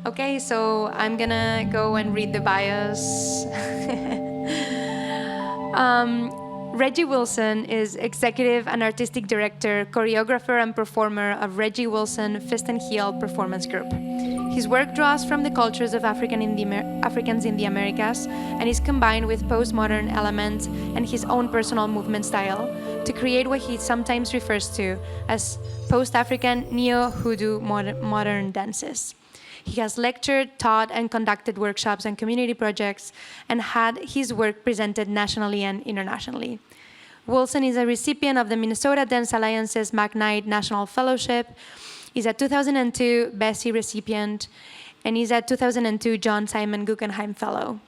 Okay, so I'm gonna go and read the bios. Reggie Wilson is executive and artistic director, choreographer, and performer of Reggie Wilson Fist and Heel Performance Group. His work draws from the cultures of Africans in the Americas and is combined with postmodern elements and his own personal movement style to create what he sometimes refers to as post-African neo-Hoodoo modern dances. He has lectured, taught, and conducted workshops and community projects, and had his work presented nationally and internationally. Wilson is a recipient of the Minnesota Dance Alliance's McKnight National Fellowship, is a 2002 Bessie recipient, and is a 2002 John Simon Guggenheim Fellow.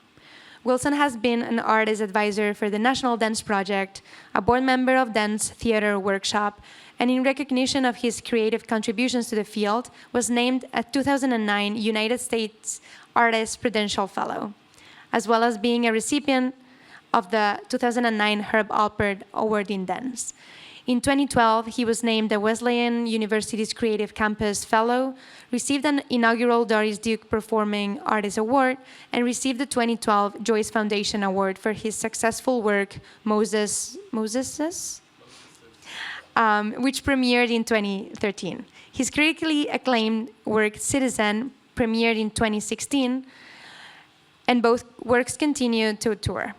Wilson has been an artist advisor for the National Dance Project, a board member of Dance Theater Workshop, and in recognition of his creative contributions to the field, was named a 2009 United States Artist Prudential Fellow, as well as being a recipient of the 2009 Herb Alpert Award in Dance. In 2012, he was named the Wesleyan University's Creative Campus Fellow, received an inaugural Doris Duke Performing Artist Award, and received the 2012 Joyce Foundation Award for his successful work, Moses, which premiered in 2013. His critically acclaimed work, Citizen, premiered in 2016, and both works continue to tour.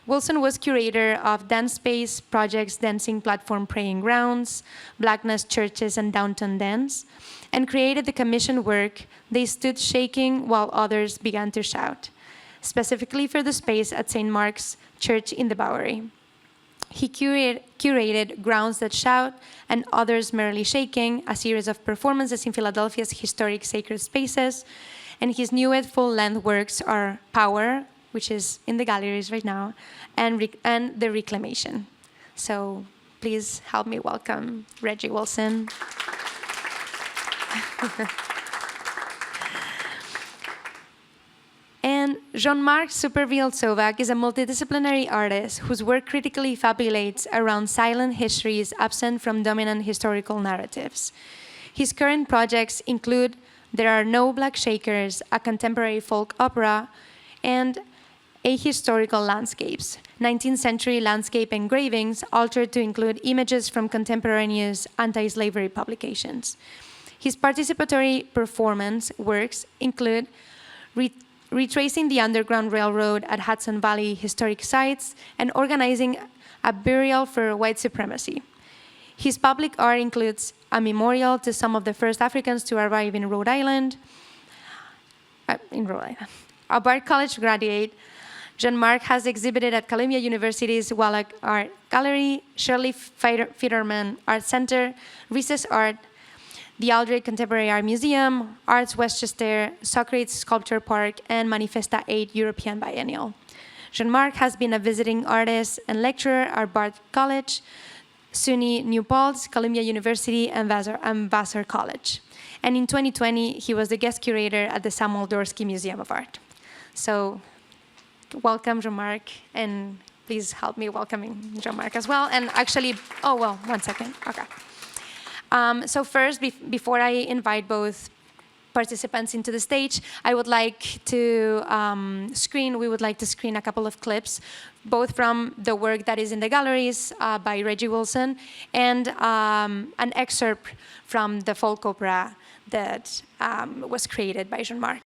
Wilson was curator of Dance Space Project's dancing platform Praying Grounds, Blackness Churches, and Downtown Dance, and created the commissioned work They Stood Shaking While Others Began to Shout, specifically for the space at St. Mark's Church in the Bowery. He curated Grounds That Shout and Others Merely Shaking, a series of performances in Philadelphia's historic sacred spaces, and his newest full-length works are Power, which is in the galleries right now, and The Reclamation. So please help me welcome Reggie Wilson. And Jean-Marc Superville Sovak is a multidisciplinary artist whose work critically fabulates around silent histories absent from dominant historical narratives. His current projects include There Are No Black Shakers, a contemporary folk opera, and Ahistorical Landscapes, 19th century landscape engravings altered to include images from contemporaneous anti-slavery publications. His participatory performance works include retracing the Underground Railroad at Hudson Valley historic sites and organizing a burial for white supremacy. His public art includes a memorial to some of the first Africans to arrive in Rhode Island. A Bard College graduate, Jean-Marc has exhibited at Columbia University's Wallach Art Gallery, Shirley Fitterman Art Center, Recess Art, the Aldrich Contemporary Art Museum, Arts Westchester, Socrates Sculpture Park, and Manifesta 8 European Biennial. Jean-Marc has been a visiting artist and lecturer at Bard College, SUNY New Paltz, Columbia University, and Vassar College. And in 2020, he was the guest curator at the Samuel Dorsky Museum of Art. So, welcome, Jean-Marc, and please help me welcoming Jean-Marc as well. And actually, one second. Okay. So first, before I invite both participants into the stage, I would like to we would like to screen a couple of clips, both from the work that is in the galleries by Reggie Wilson and an excerpt from the folk opera that was created by Jean-Marc.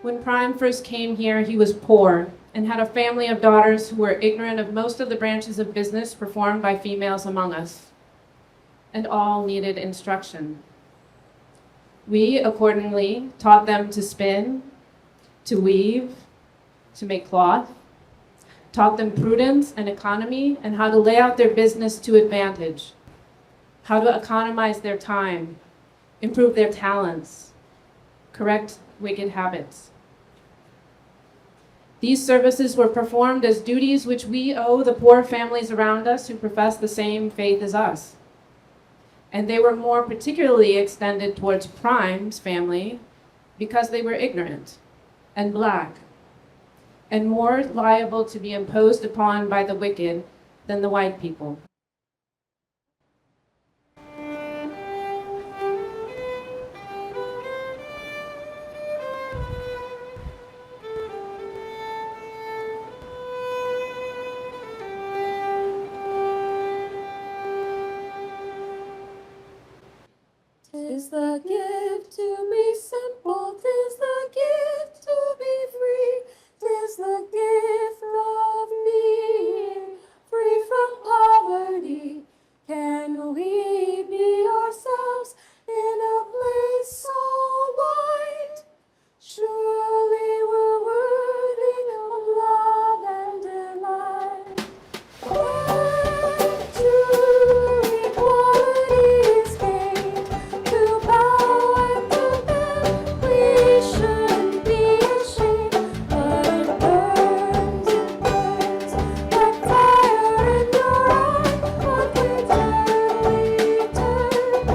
When Prime first came here, he was poor and had a family of daughters who were ignorant of most of the branches of business performed by females among us, and all needed instruction. We accordingly taught them to spin, to weave, to make cloth, taught them prudence and economy and how to lay out their business to advantage, how to economize their time, improve their talents, correct wicked habits. These services were performed as duties which we owe the poor families around us who profess the same faith as us. And they were more particularly extended towards Prime's family because they were ignorant and black and more liable to be imposed upon by the wicked than the white people. Tis the gift to be simple, tis the gift to be free, tis the gift of being free from poverty. Can we be ourselves in a place so wide? Surely we're worthy of love and delight. When true equality is gained, to bow and to bend, we shouldn't be ashamed. But it burns like fire in your eye. But we gently turn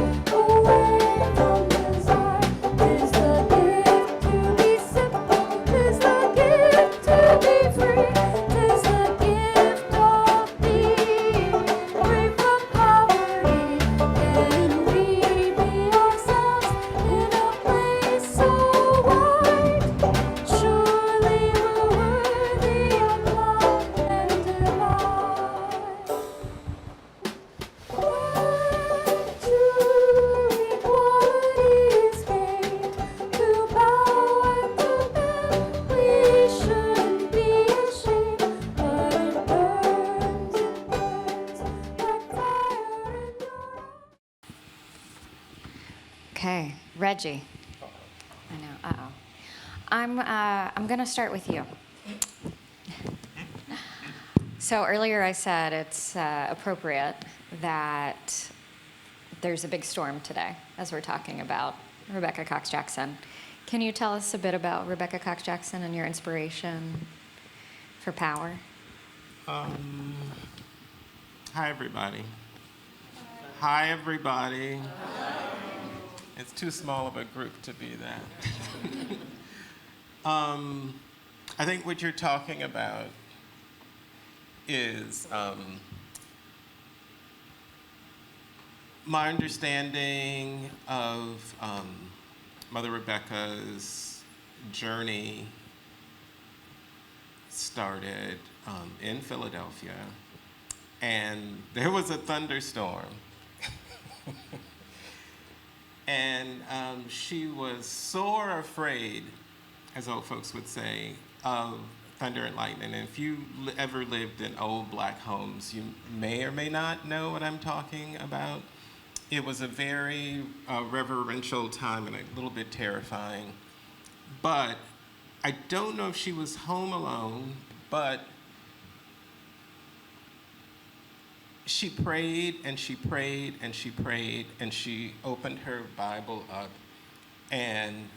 away from desire. 'Tis the gift to be simple, 'tis the gift to be free, 'tis the gift of being free from poverty. Can we be ourselves in a place so wide? Surely we're worthy of love and delight. When true equality is gained, to bow and to bend, we shouldn't be ashamed. But it burns like fire in your eye. Okay, Reggie. I know. I'm gonna start with you. So earlier I said it's appropriate that there's a big storm today, as we're talking about Rebecca Cox Jackson. Can you tell us a bit about Rebecca Cox Jackson and your inspiration for power? Hi, everybody. Hi, everybody. It's too small of a group to be that. I think what you're talking about is my understanding of Mother Rebecca's journey started in Philadelphia, and there was a thunderstorm. And she was sore afraid, as old folks would say, of thunder and lightning. And if you ever lived in old black homes, you may or may not know what I'm talking about. It was a very reverential time and a little bit terrifying. But I don't know if she was home alone, but she prayed and she prayed and she prayed and she opened her Bible up. And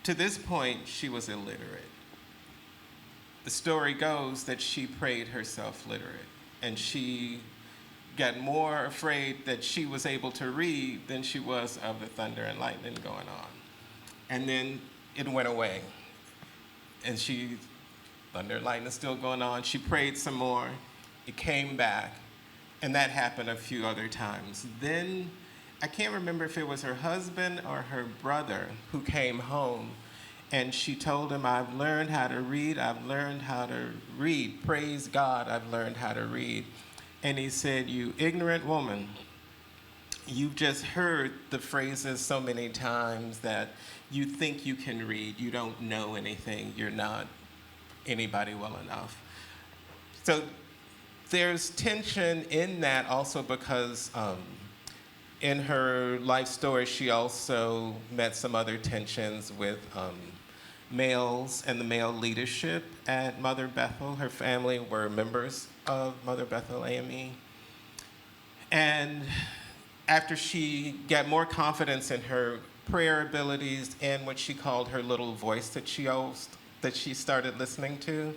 to this point, she was illiterate. The story goes that she prayed herself literate, and she got more afraid that she was able to read than she was of the thunder and lightning going on. And then it went away. And thunder and lightning still going on. She prayed some more. It came back. And that happened a few other times. Then, I can't remember if it was her husband or her brother who came home, and she told him, I've learned how to read, I've learned how to read. Praise God, I've learned how to read. And he said, you ignorant woman, you've just heard the phrases so many times that you think you can read. You don't know anything. You're not anybody well enough. So there's tension in that also because in her life story, she also met some other tensions with males and the male leadership at Mother Bethel. Her family were members of Mother Bethel AME. And after she got more confidence in her prayer abilities and what she called her little voice that she started listening to,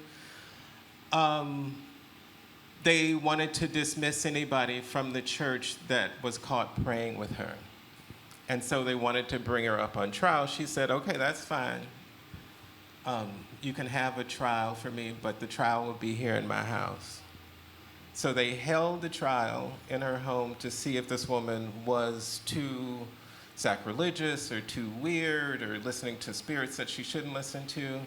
they wanted to dismiss anybody from the church that was caught praying with her. And so they wanted to bring her up on trial. She said, okay, that's fine. You can have a trial for me, but the trial will be here in my house. So they held the trial in her home to see if this woman was too sacrilegious or too weird or listening to spirits that she shouldn't listen to.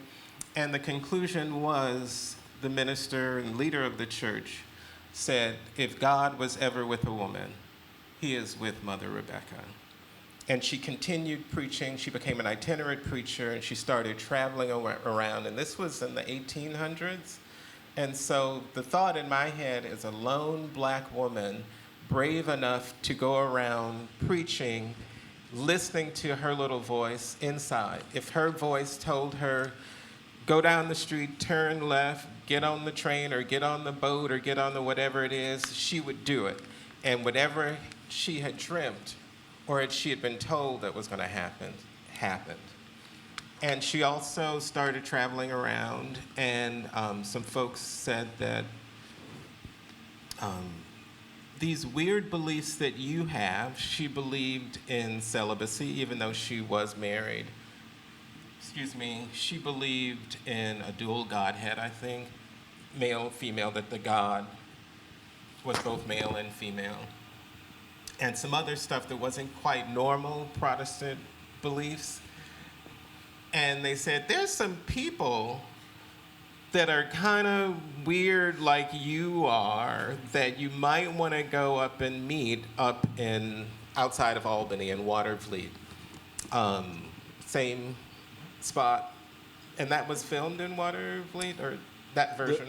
And the conclusion was the minister and leader of the church said, if God was ever with a woman, he is with Mother Rebecca. And she continued preaching. She became an itinerant preacher, and she started traveling around. And this was in the 1800s. And so the thought in my head is a lone black woman, brave enough to go around preaching, listening to her little voice inside. If her voice told her, go down the street, turn left, get on the train or get on the boat or get on the whatever it is, she would do it. And whatever she had dreamt or she had been told that was going to happen, happened. And she also started traveling around, and some folks said that these weird beliefs that you have, she believed in celibacy, even though she was married. She believed in a dual godhead, I think, male, female, that the God was both male and female. And some other stuff that wasn't quite normal Protestant beliefs. And they said, there's some people that are kind of weird like you are that you might want to go up and meet up in outside of Albany in Watervliet. Same spot. And that was filmed in Watervliet, or that version?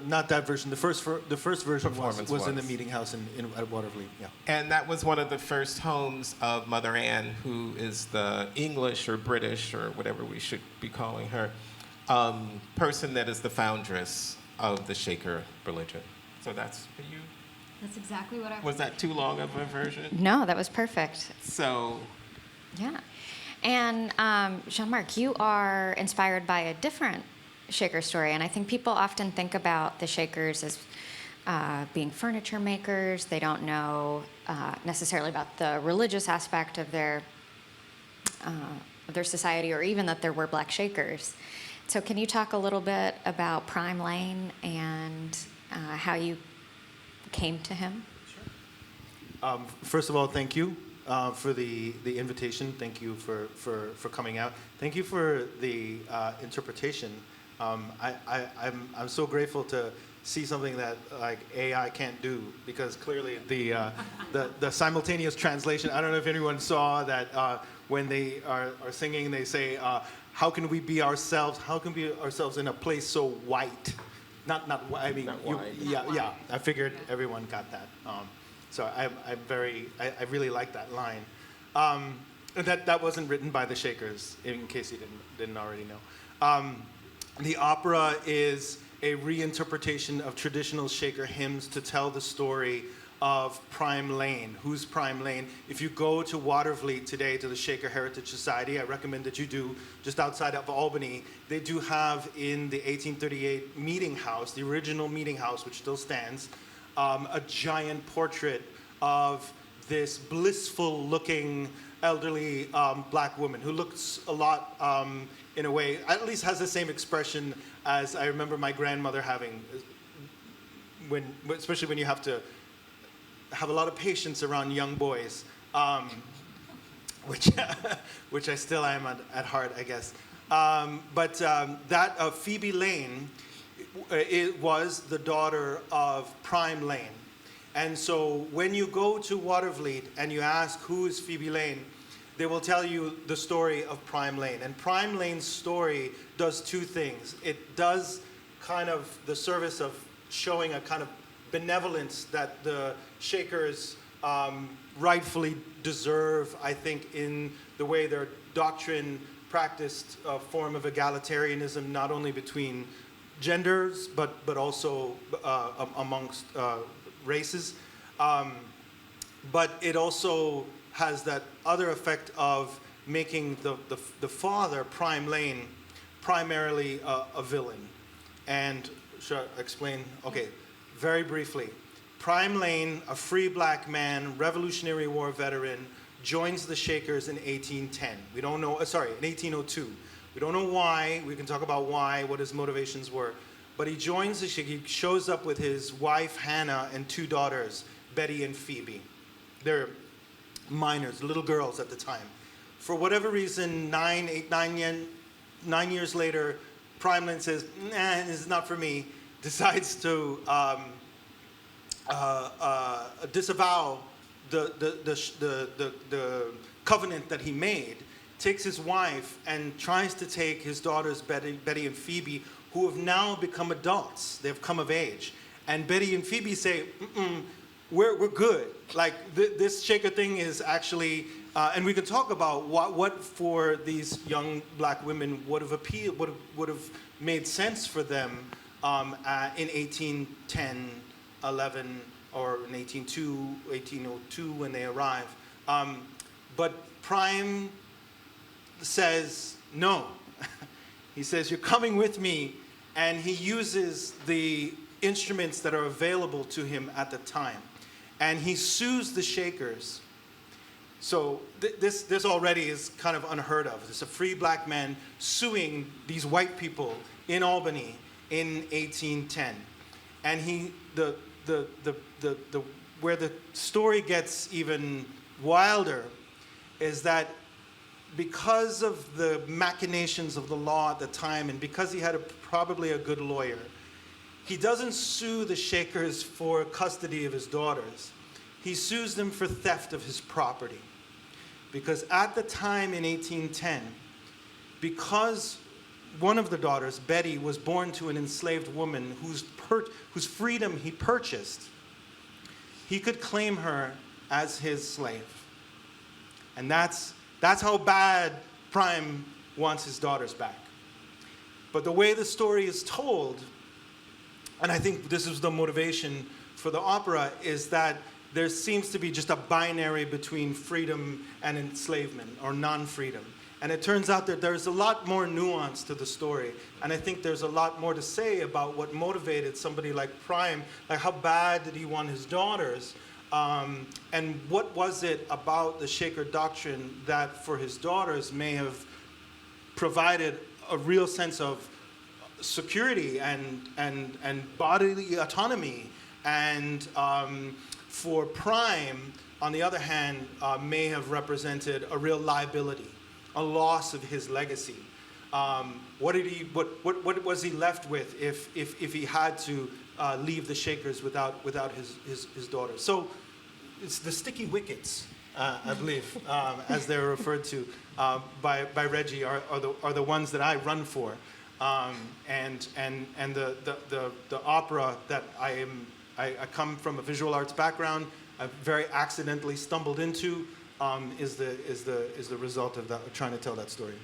Not that version. The first version was in the was. meeting house at Watervliet. Yeah. And that was one of the first homes of Mother Ann, who is the English or British or whatever we should be calling her, person that is the foundress of the Shaker religion. So that's for you. That's exactly what I Was that too long of a version? No, that was perfect. So, Yeah. And Jean-Marc, you are inspired by a different Shaker story, and I think people often think about the Shakers as being furniture makers. They don't know necessarily about the religious aspect of their society, or even that there were black Shakers. So can you talk a little bit about Prime Lane and how you came to him? Sure. First of all, thank you for the invitation. Thank you for coming out. Thank you for the interpretation. I'm so grateful to see something that like AI can't do, because clearly the simultaneous translation. I don't know if anyone saw that when they are singing, they say, "How can we be ourselves? How can we be ourselves in a place so white?" Not I mean, Not white. yeah. I figured everyone got that. So I really like that line. And that wasn't written by the Shakers, in case you didn't already know. The opera is a reinterpretation of traditional Shaker hymns to tell the story of Prime Lane. Who's Prime Lane? If you go to Watervliet today, to the Shaker Heritage Society, I recommend that you do, just outside of Albany, they do have in the 1838 meeting house, the original meeting house, which still stands, a giant portrait of this blissful-looking elderly black woman who looks a lot, in a way, at least has the same expression as I remember my grandmother having, especially when you have to have a lot of patience around young boys, which I still am at heart, I guess. But that Phoebe Lane was the daughter of Prime Lane. And so when you go to Watervliet and you ask who is Phoebe Lane, they will tell you the story of Prime Lane. And Prime Lane's story does two things. It does kind of the service of showing a kind of benevolence that the Shakers rightfully deserve, I think, in the way their doctrine practiced a form of egalitarianism, not only between genders, but also amongst races. But it also has that other effect of making the father, Prime Lane, primarily a villain. And should I explain? Okay, very briefly. Prime Lane, a free black man, Revolutionary War veteran, joins the Shakers in 1810. We don't know, sorry, in 1802. We don't know why. We can talk about why, what his motivations were. But he joins the Shakers. He shows up with his wife, Hannah, and two daughters, Betty and Phoebe. They're minors, little girls at the time. For whatever reason, 9 years later, Prime Lane says, nah, this is not for me, decides to disavow the covenant that he made, takes his wife and tries to take his daughters, Betty and Phoebe, who have now become adults. They've come of age. And Betty and Phoebe say, we're good. Like, this Shaker thing is actually, and we can talk about what for these young black women would have appealed, would have made sense for them in 1810, 11, or in 1802 when they arrive. But Prime says no. He says, you're coming with me, and he uses the instruments that are available to him at the time. And he sues the Shakers. So this already is kind of unheard of. It's a free black man suing these white people in Albany in 1810. And where the story gets even wilder is that because of the machinations of the law at the time, and because he had probably a good lawyer, he doesn't sue the Shakers for custody of his daughters. He sues them for theft of his property. Because at the time in 1810, because one of the daughters, Betty, was born to an enslaved woman whose freedom he purchased, he could claim her as his slave. And that's how bad Prime wants his daughters back. But the way the story is told, and I think this is the motivation for the opera, is that there seems to be just a binary between freedom and enslavement, or non-freedom. And it turns out that there's a lot more nuance to the story. And I think there's a lot more to say about what motivated somebody like Prime, like how bad did he want his daughters, and what was it about the Shaker doctrine that for his daughters may have provided a real sense of security and bodily autonomy, and for Prime, on the other hand, may have represented a real liability, a loss of his legacy. What was he left with if he had to leave the Shakers without his daughters? So it's the sticky wickets, I believe, as they're referred to by Reggie, are the ones that I run for, and the opera that I come from a visual arts background. I very accidentally stumbled into is the result of that, trying to tell that story.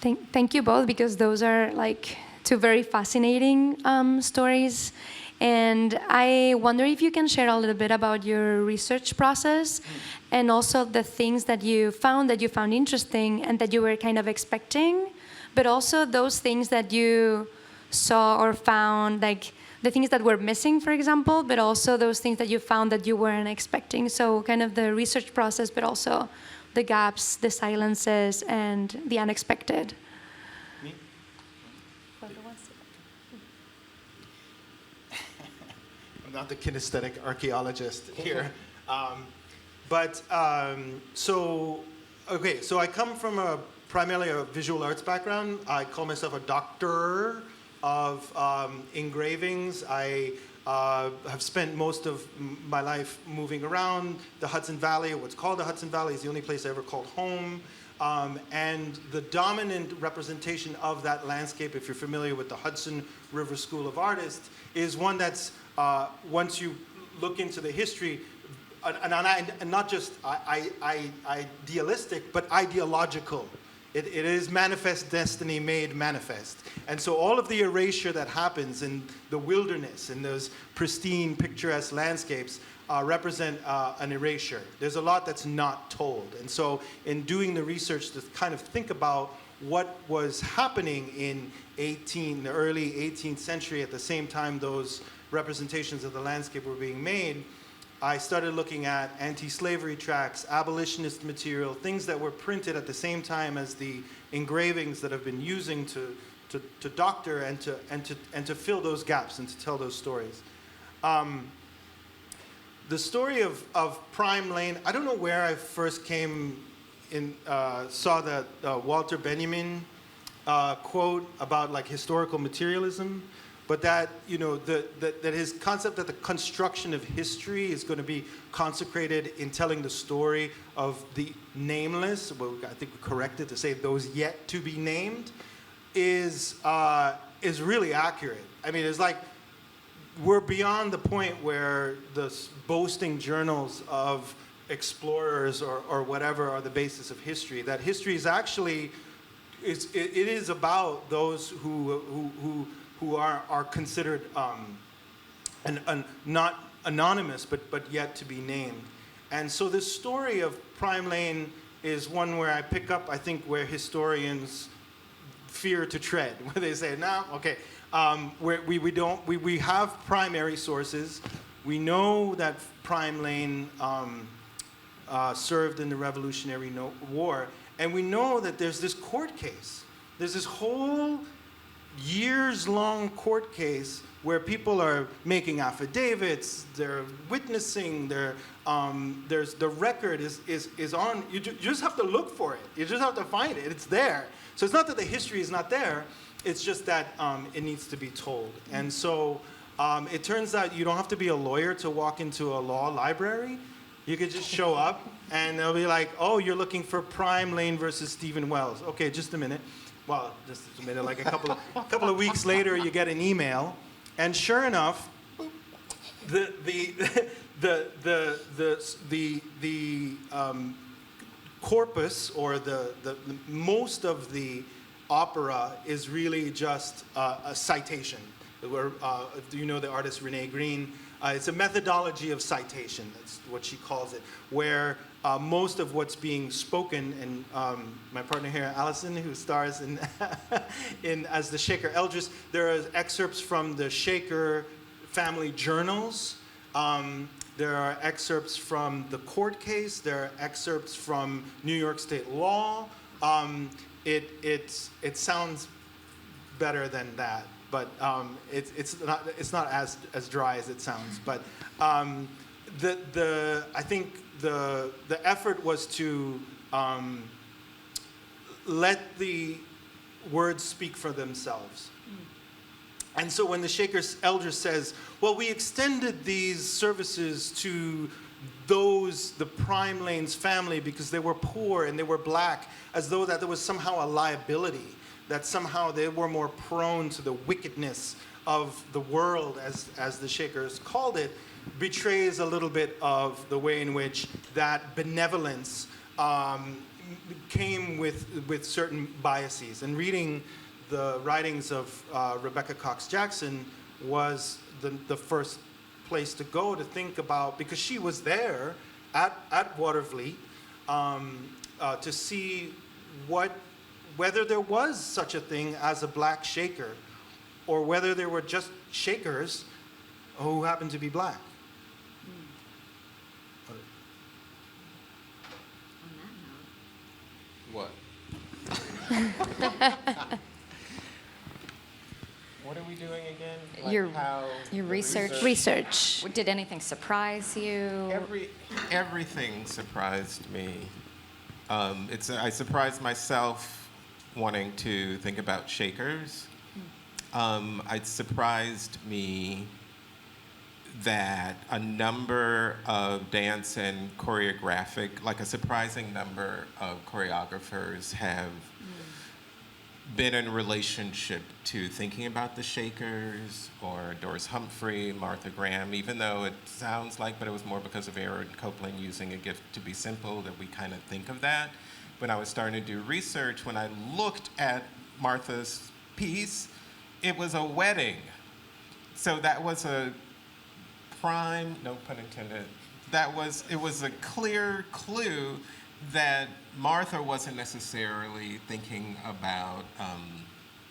Thank you both, because those are like two very fascinating stories. And I wonder if you can share a little bit about your research process and also the things that you found interesting and that you were kind of expecting, but also those things that you saw or found, like the things that were missing, for example, but also those things that you found that you weren't expecting. So kind of the research process, but also the gaps, the silences, and the unexpected. Me? I'm not the kinesthetic archaeologist here. So I come from primarily a visual arts background. I call myself a doctor of engravings. I have spent most of my life moving around the Hudson Valley. What's called the Hudson Valley is the only place I ever called home. And the dominant representation of that landscape, if you're familiar with the Hudson River School of Artists, is one that's, once you look into the history, and not just idealistic, but ideological. It is manifest destiny made manifest. And so all of the erasure that happens in the wilderness, in those pristine, picturesque landscapes, represent an erasure. There's a lot that's not told. And so in doing the research to kind of think about what was happening in the early 18th century at the same time those representations of the landscape were being made, I started looking at anti-slavery tracts, abolitionist material, things that were printed at the same time as the engravings that have been using to doctor and to fill those gaps and to tell those stories. The story of Prime Lane, I don't know where I first saw the Walter Benjamin quote about like historical materialism. But that, that his concept that the construction of history is going to be consecrated in telling the story of the nameless, well, I think we're corrected to say those yet to be named, is really accurate. I mean, it's like we're beyond the point where the boasting journals of explorers or whatever are the basis of history. That history is actually, it is about those who are considered not anonymous, but yet to be named. And so this story of Prime Lane is one where I pick up, I think, where historians fear to tread, where they say, no, okay, we have primary sources. We know that Prime Lane served in the Revolutionary War, and we know that there's this court case. There's this whole years-long court case where people are making affidavits, they're witnessing, there's the record is on. You just have to look for it. You just have to find it. It's there. So it's not that the history is not there. It's just that it needs to be told. And so it turns out you don't have to be a lawyer to walk into a law library. You could just show up and they'll be like, oh, you're looking for Prime Lane versus Stephen Wells. Okay, just a minute. Well, just a minute, like a couple of weeks later, you get an email, and sure enough, the corpus or the most of the opera is really just a citation. Where, do you know the artist Renee Green? It's a methodology of citation. That's what she calls it, where most of what's being spoken, and my partner here, Allison, who stars in as the Shaker Eldris, there are excerpts from the Shaker family journals. There are excerpts from the court case. There are excerpts from New York State law. It sounds better than that, but it's not as dry as it sounds. But I think the effort was to let the words speak for themselves. And so when the Shaker Eldris says, well, we extended these services to the Prime Lane's family because they were poor and they were black, as though that there was somehow a liability, that somehow they were more prone to the wickedness of the world, as the Shakers called it, betrays a little bit of the way in which that benevolence came with certain biases. And reading the writings of Rebecca Cox Jackson was the first place to go to think about, because she was there at Watervliet to see whether there was such a thing as a black Shaker, or whether there were just Shakers who happened to be black. What? What are we doing again? Like Your the research. Research. Did anything surprise you? Everything surprised me. I surprised myself wanting to think about Shakers. It surprised me that a number of dance and choreographic, like a surprising number of choreographers have been in relationship to thinking about the Shakers or Doris Humphrey, Martha Graham, even though it sounds like, but it was more because of Aaron Copland using A Gift to Be Simple that we kind of think of that. When I was starting to do research, when I looked at Martha's piece, it was a wedding. So that was a prime, no pun intended, it was a clear clue that Martha wasn't necessarily thinking about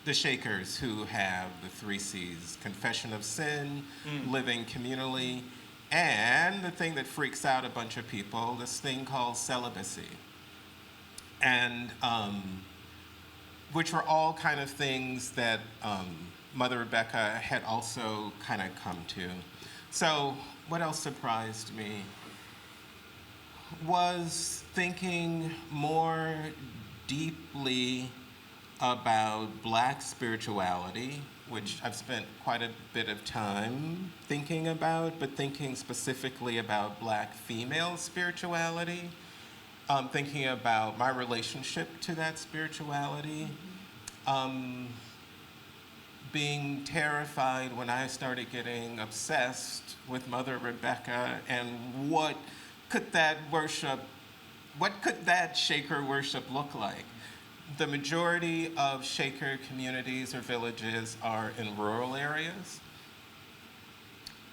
the Shakers, who have the 3 C's: confession of sin, living communally, and the thing that freaks out a bunch of people, this thing called celibacy. And which were all kind of things that Mother Rebecca had also kind of come to. So what else surprised me was thinking more deeply about Black spirituality, which I've spent quite a bit of time thinking about, but thinking specifically about Black female spirituality, thinking about my relationship to that spirituality, being terrified when I started getting obsessed with Mother Rebecca and what could that Shaker worship look like? The majority of Shaker communities or villages are in rural areas.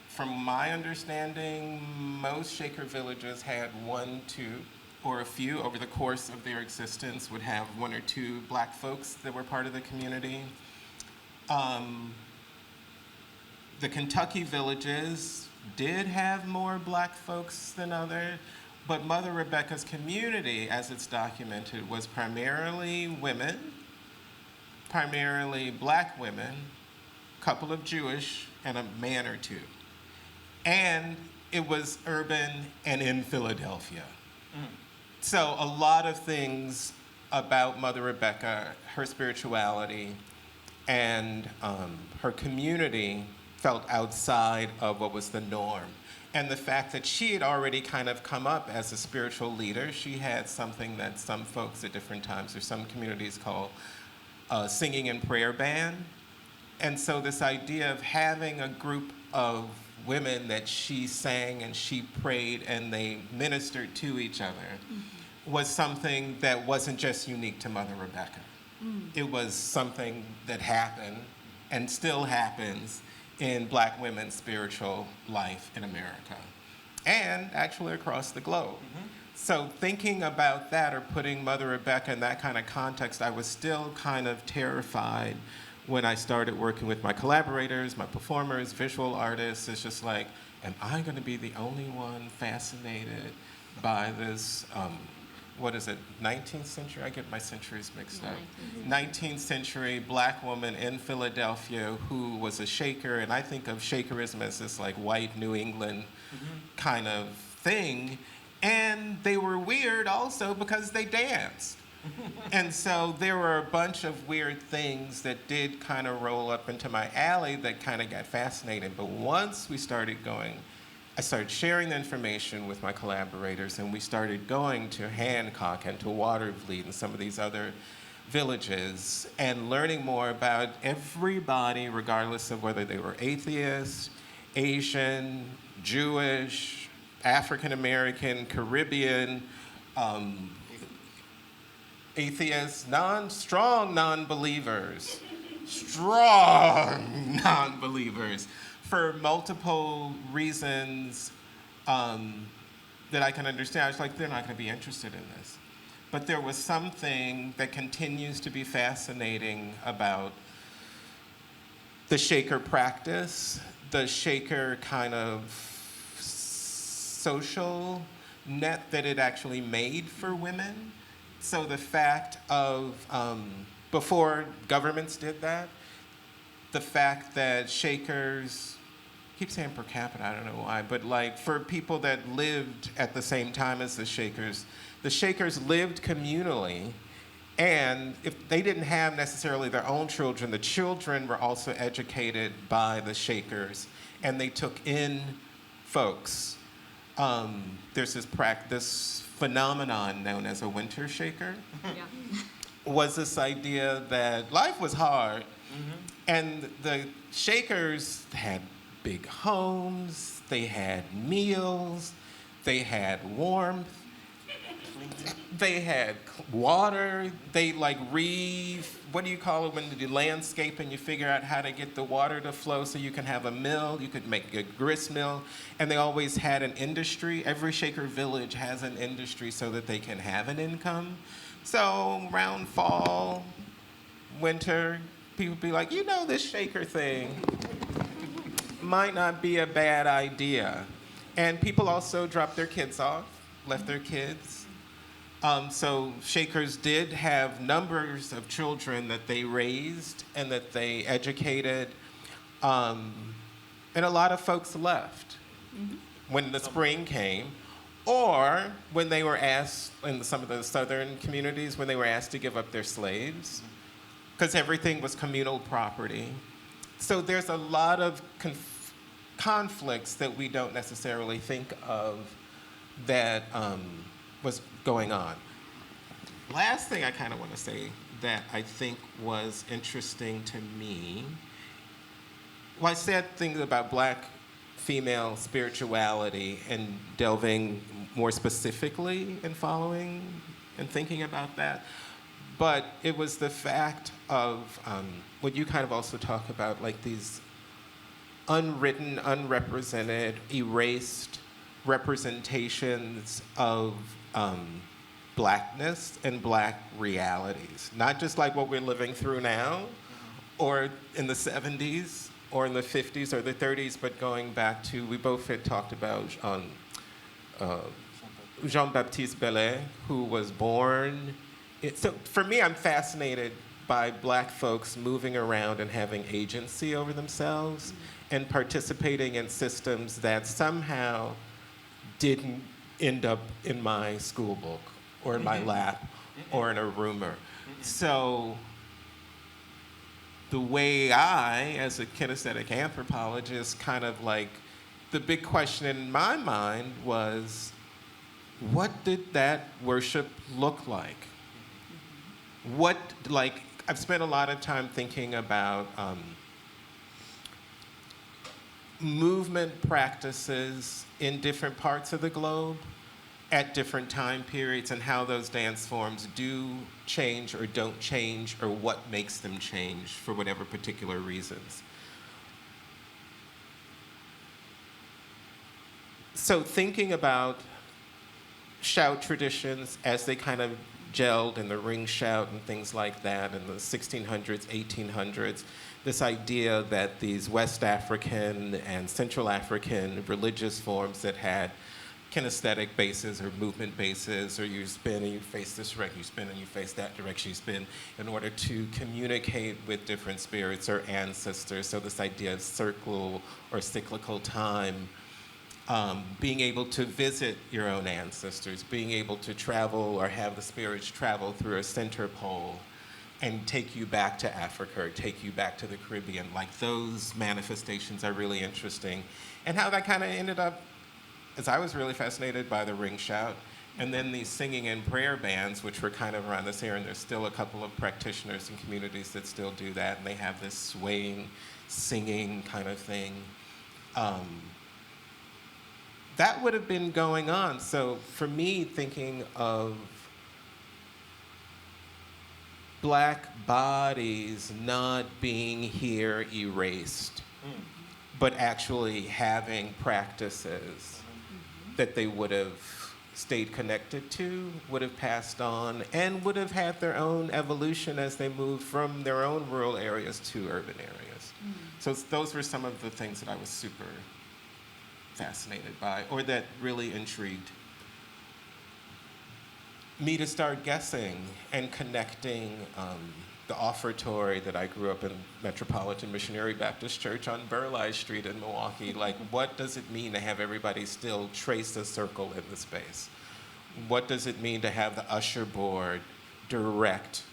From my understanding, most Shaker villages had 1, 2, or a few over the course of their existence would have 1 or 2 Black folks that were part of the community. The Kentucky villages did have more Black folks than others, but Mother Rebecca's community, as it's documented, was primarily women, primarily Black women, a couple of Jewish, and a man or 2. And it was urban and in Philadelphia. So a lot of things about Mother Rebecca, her spirituality, and her community felt outside of what was the norm. And the fact that she had already kind of come up as a spiritual leader, she had something that some folks at different times or some communities call singing and prayer band. And so this idea of having a group of women that she sang and she prayed and they ministered to each other was something that wasn't just unique to Mother Rebecca. It was something that happened and still happens in Black women's spiritual life in America and actually across the globe. So thinking about that or putting Mother Rebecca in that kind of context, I was still kind of terrified when I started working with my collaborators, my performers, visual artists. It's just like, am I going to be the only one fascinated by this, 19th century? I get my centuries mixed up. 19th century Black woman in Philadelphia who was a Shaker, and I think of Shakerism as this like white New England kind of thing. And they were weird also because they danced. And so there were a bunch of weird things that did kind of roll up into my alley that kind of got fascinating. But once we started going, I started sharing the information with my collaborators, and we started going to Hancock and to Watervliet and some of these other villages and learning more about everybody, regardless of whether they were atheist, Asian, Jewish, African American, Caribbean, atheists, strong non-believers, for multiple reasons that I can understand. I was like, they're not going to be interested in this. But there was something that continues to be fascinating about the Shaker practice, the Shaker kind of social net that it actually made for women. So the fact of, before governments did that, the fact that Shakers, I keep saying per capita, I don't know why, but like for people that lived at the same time as the Shakers lived communally, and if they didn't have necessarily their own children, the children were also educated by the Shakers. and they took in folks. There's this phenomenon known as a winter shaker. Was this idea that life was hard, and the Shakers had big homes, they had meals, they had warmth, they had water, they what do you call it when you do landscape and you figure out how to get the water to flow so you can have a mill, you could make a grist mill, and they always had an industry. Every Shaker village has an industry so that they can have an income. So around fall, winter, people be like, this Shaker thing might not be a bad idea. And people also dropped their kids off, left their kids. So Shakers did have numbers of children that they raised and that they educated. And a lot of folks left when the spring came, or when they were asked, in some of the southern communities, when they were asked to give up their slaves, because everything was communal property. So there's a lot of conflicts that we don't necessarily think of that was going on. Last thing I kind of want to say that I think was interesting to me, well, I said things about Black female spirituality and delving more specifically in following and thinking about that, but it was the fact of what you kind of also talk about, like these unwritten, unrepresented, erased representations of Blackness and Black realities. Not just like what we're living through now, or in the 70s, or in the 50s or the 30s, but going back to, we both had talked about Jean-Baptiste Bellet, who was born. So for me, I'm fascinated by Black folks moving around and having agency over themselves and participating in systems that somehow didn't end up in my school book or in my lap or in a rumor. So the way I, as a kinesthetic anthropologist, kind of the big question in my mind was, what did that worship look like? I've spent a lot of time thinking about movement practices in different parts of the globe at different time periods, and how those dance forms do change or don't change, or what makes them change for whatever particular reasons. So thinking about shout traditions as they kind of gelled in the ring shout and things like that in the 1600s, 1800s, this idea that these West African and Central African religious forms that had kinesthetic bases or movement bases, or you spin and you face this direction, you spin and you face that direction, you spin, in order to communicate with different spirits or ancestors. So this idea of circle or cyclical time, being able to visit your own ancestors, being able to travel or have the spirits travel through a center pole and take you back to Africa or take you back to the Caribbean. Like, those manifestations are really interesting. And how that kind of ended up, as I was really fascinated by the ring shout, and then these singing and prayer bands, which were kind of around this era, and there's still a couple of practitioners and communities that still do that, and they have this swaying, singing kind of thing. That would have been going on. So for me, thinking of Black bodies not being here erased, but actually having practices that they would have stayed connected to, would have passed on, and would have had their own evolution as they moved from their own rural areas to urban areas. So those were some of the things that I was super fascinated by, or that really intrigued me to start guessing and connecting the offertory that I grew up in Metropolitan Missionary Baptist Church on Burleigh Street in Milwaukee. Like, what does it mean to have everybody still trace a circle in the space? What does it mean to have the usher board direct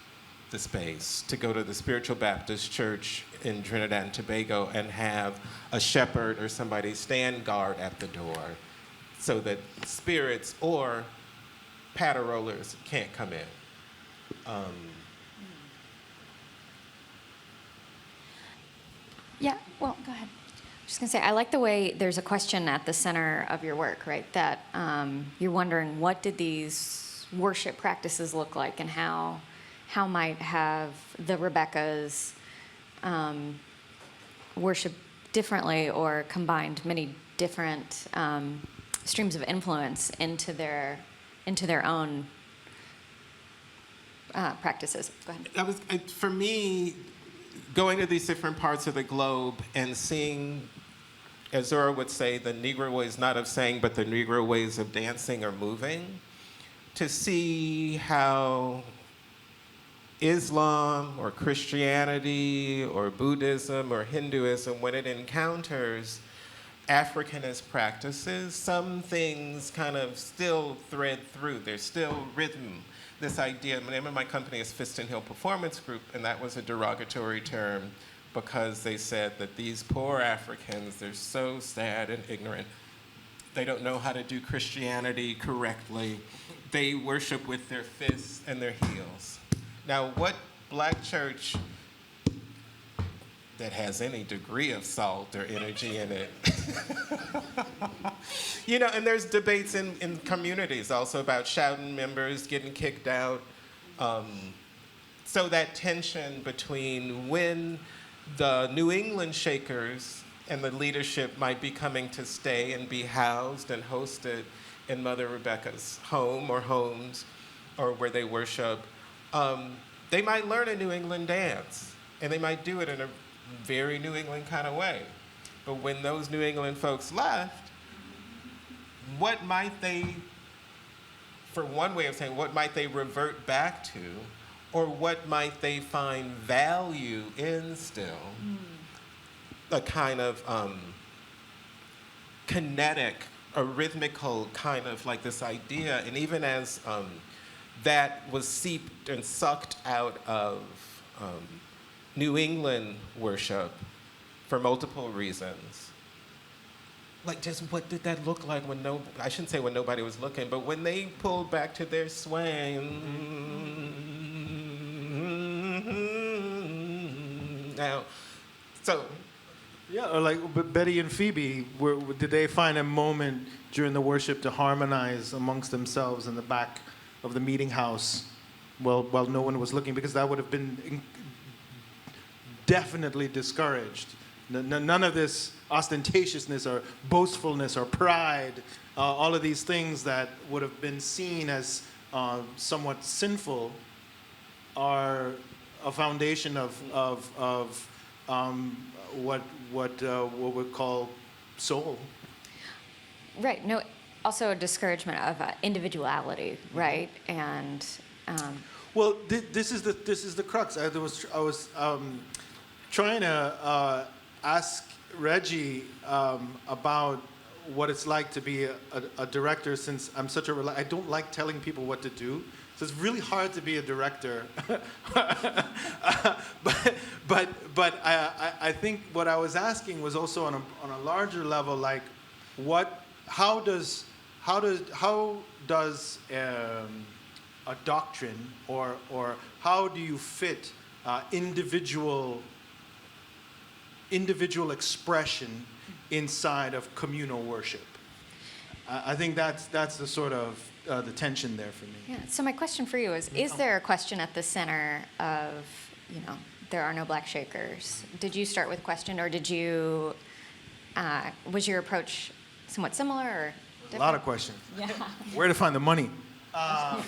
the space, to go to the Spiritual Baptist Church in Trinidad and Tobago and have a shepherd or somebody stand guard at the door so that spirits or patter-rollers can't come in. Yeah, well, go ahead. Just gonna say, I like the way there's a question at the center of your work, right? That you're wondering, what did these worship practices look like, and how might have the Rebeccas worship differently or combined many different streams of influence into their own practices. Go ahead. For me, going to these different parts of the globe and seeing, as Zora would say, the Negro ways not of saying, but the Negro ways of dancing or moving, to see how Islam or Christianity or Buddhism or Hinduism, when it encounters Africanist practices, some things kind of still thread through. There's still rhythm. This idea, the name of my company is Fist and Hill Performance Group, and that was a derogatory term because they said that these poor Africans, they're so sad and ignorant. They don't know how to do Christianity correctly. They worship with their fists and their heels. Now, what black church that has any degree of salt or energy in it, and there's debates in communities also about shouting members getting kicked out. So that tension between when the New England Shakers and the leadership might be coming to stay and be housed and hosted in Mother Rebecca's home or homes or where they worship, they might learn a New England dance, and they might do it in a very New England kind of way. But when those New England folks left, what might they, for one way of saying, what might they revert back to, or what might they find value in still? A kind of kinetic, a rhythmical kind of like this idea, and even as that was seeped and sucked out of New England worship for multiple reasons. Like, just what did that look like when I shouldn't say when nobody was looking, but when they pulled back to their swing. Now, so. Yeah, or like Betty and Phoebe, did they find a moment during the worship to harmonize amongst themselves in the back of the meeting house while no one was looking? Because that would have been definitely discouraged. None of this ostentatiousness or boastfulness or pride, all of these things that would have been seen as somewhat sinful, are a foundation of what we call soul. Right. No. Also, a discouragement of individuality, right? And well, this is the crux. I was trying to ask Reggie about what it's like to be a director, since I'm such I don't like telling people what to do. So it's really hard to be a director. but I think what I was asking was also on a larger level, like how does a doctrine or how do you fit individual expression inside of communal worship? I think that's the sort of the tension there for me. yeah. So my question for you is there a question at the center of, there are no black Shakers? Did you start with a question, or did you, was your approach somewhat similar or different? A lot of questions. Yeah. Where to find the money? Not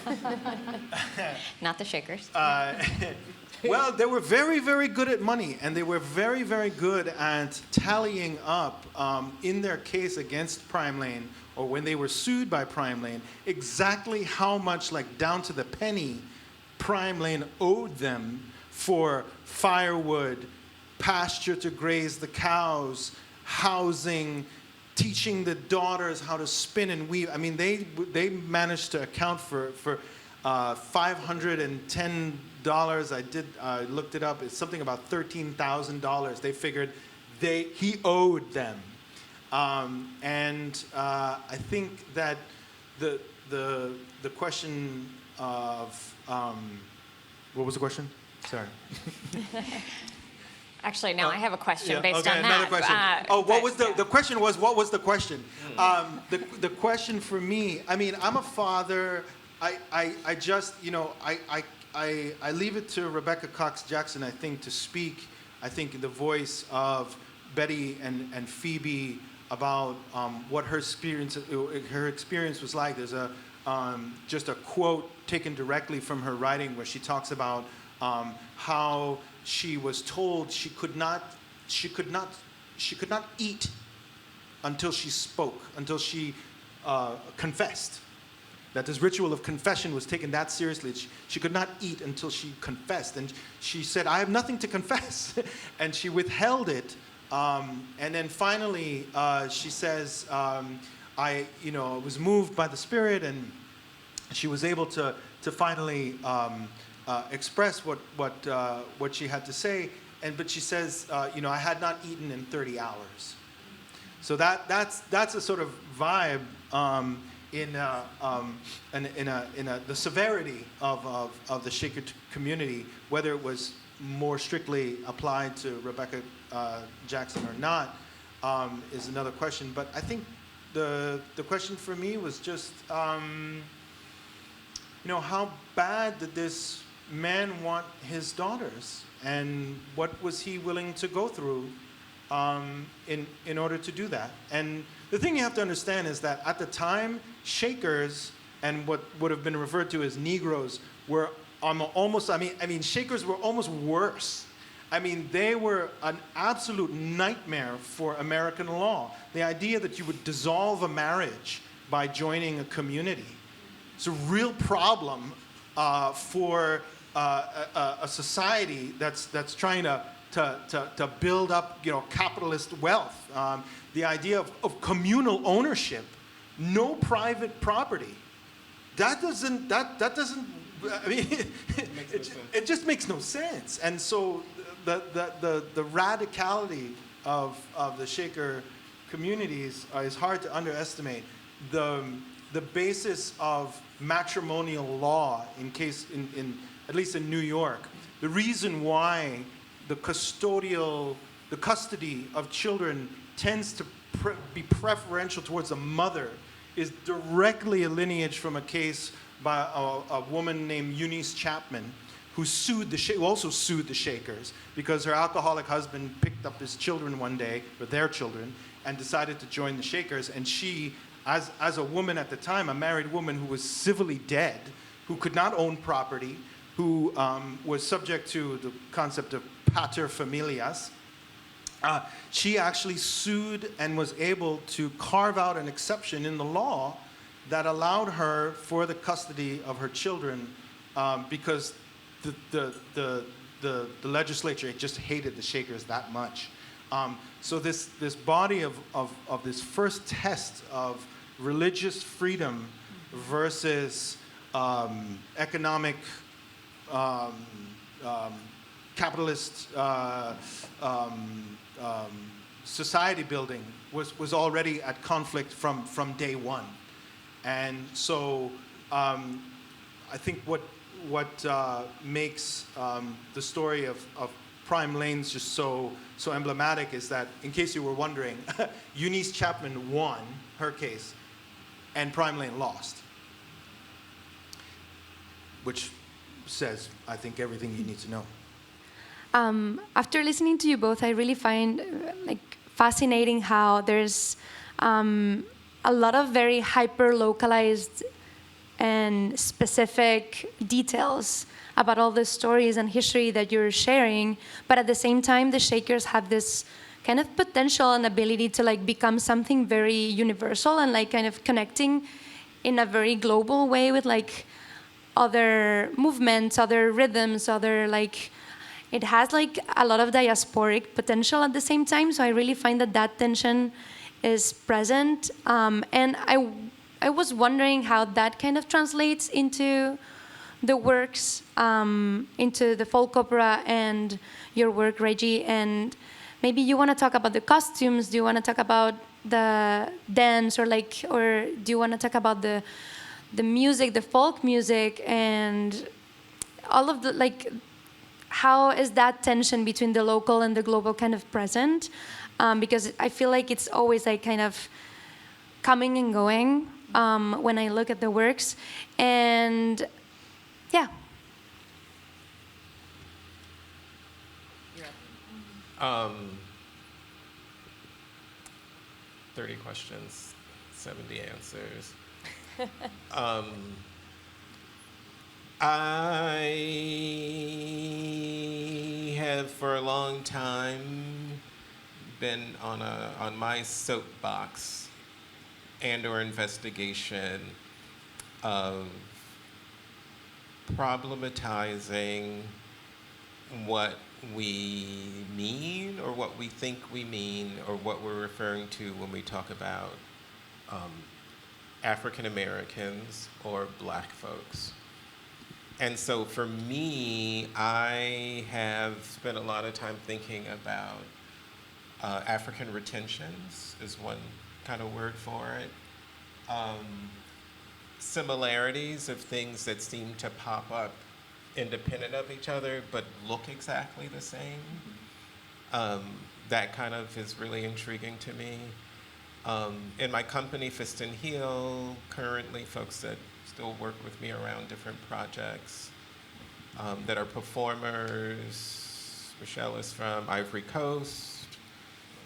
the Shakers. Well, they were very, very good at money, and they were very, very good at tallying up, in their case against Prime Lane, or when they were sued by Prime Lane, exactly how much, like down to the penny, Prime Lane owed them for firewood, pasture to graze the cows, housing, teaching the daughters how to spin and weave. I mean, they managed to account for $510. I looked it up. It's something about $13,000. They figured he owed them, and I think that the question of what was the question? Sorry. Actually, now I have a question based okay, on another that. question. What was the question was, what was the question? The question for me, I mean, I'm a father. I just, I leave it to Rebecca Cox Jackson, I think, to speak, I think, in the voice of Betty and Phoebe about what her experience was like. There's just a quote taken directly from her writing where she talks about how she was told she could not eat until she spoke, until she confessed. That this ritual of confession was taken that seriously. She could not eat until she confessed. And she said, I have nothing to confess. And she withheld it. And then finally, she says, I was moved by the Spirit, and she was able to finally express what she had to say. But she says, I had not eaten in 30 hours. So that's a sort of vibe in the severity of the Shaker community, whether it was more strictly applied to Rebecca Jackson or not, is another question. But I think the question for me was just, how bad did this man want his daughters, and what was he willing to go through in order to do that? And the thing you have to understand is that at the time, Shakers and what would have been referred to as Negroes were almost, Shakers were almost worse. They were an absolute nightmare for American law. The idea that you would dissolve a marriage by joining a community. It's a real problem for a society that's trying to build up, capitalist wealth. The idea of communal ownership, no private property. That doesn't. It just makes no sense. And so the radicality of the Shaker communities is hard to underestimate. The basis of matrimonial law, in at least in New York, the reason why the custody of children tends to be preferential towards the mother is directly a lineage from a case by a woman named Eunice Chapman, who also sued the Shakers because her alcoholic husband picked up his children one day, or their children, and decided to join the Shakers. And she, as a woman at the time, a married woman who was civilly dead, who could not own property, who was subject to the concept of pater familias, she actually sued and was able to carve out an exception in the law that allowed her for the custody of her children because the legislature just hated the Shakers that much. So this body of this first test of religious freedom versus economic capitalist society building was already at conflict from day one. And so I think what makes the story of Prime Lanes just so emblematic is that, in case you were wondering, Eunice Chapman won her case and Prime Lane lost, which says, I think, everything you need to know. After listening to you both, I really find fascinating how there's a lot of very hyper-localized and specific details about all the stories and history that you're sharing, but at the same time, the Shakers have this kind of potential and ability to become something very universal and kind of connecting in a very global way with other movements, other rhythms, it has a lot of diasporic potential at the same time. So I really find that tension is present, and I was wondering how that kind of translates into the works into the folk opera and your work, Reggie. And maybe you want to talk about the costumes. Do you want to talk about the dance, or do you want to talk about the music, the folk music, and all of the how is that tension between the local and the global kind of present? Because I feel like it's always kind of coming and going when I look at the works. And yeah. 30 questions, 70 answers. I have for a long time been on my soapbox and/or investigation of problematizing what we mean, or what we think we mean, or what we're referring to when we talk about African Americans or Black folks. And so for me, I have spent a lot of time thinking about African retentions is one kind of word for it. Similarities of things that seem to pop up independent of each other but look exactly the same. That kind of is really intriguing to me. In my company, Fist and Heel, currently folks that still work with me around different projects that are performers. Michelle is from Ivory Coast,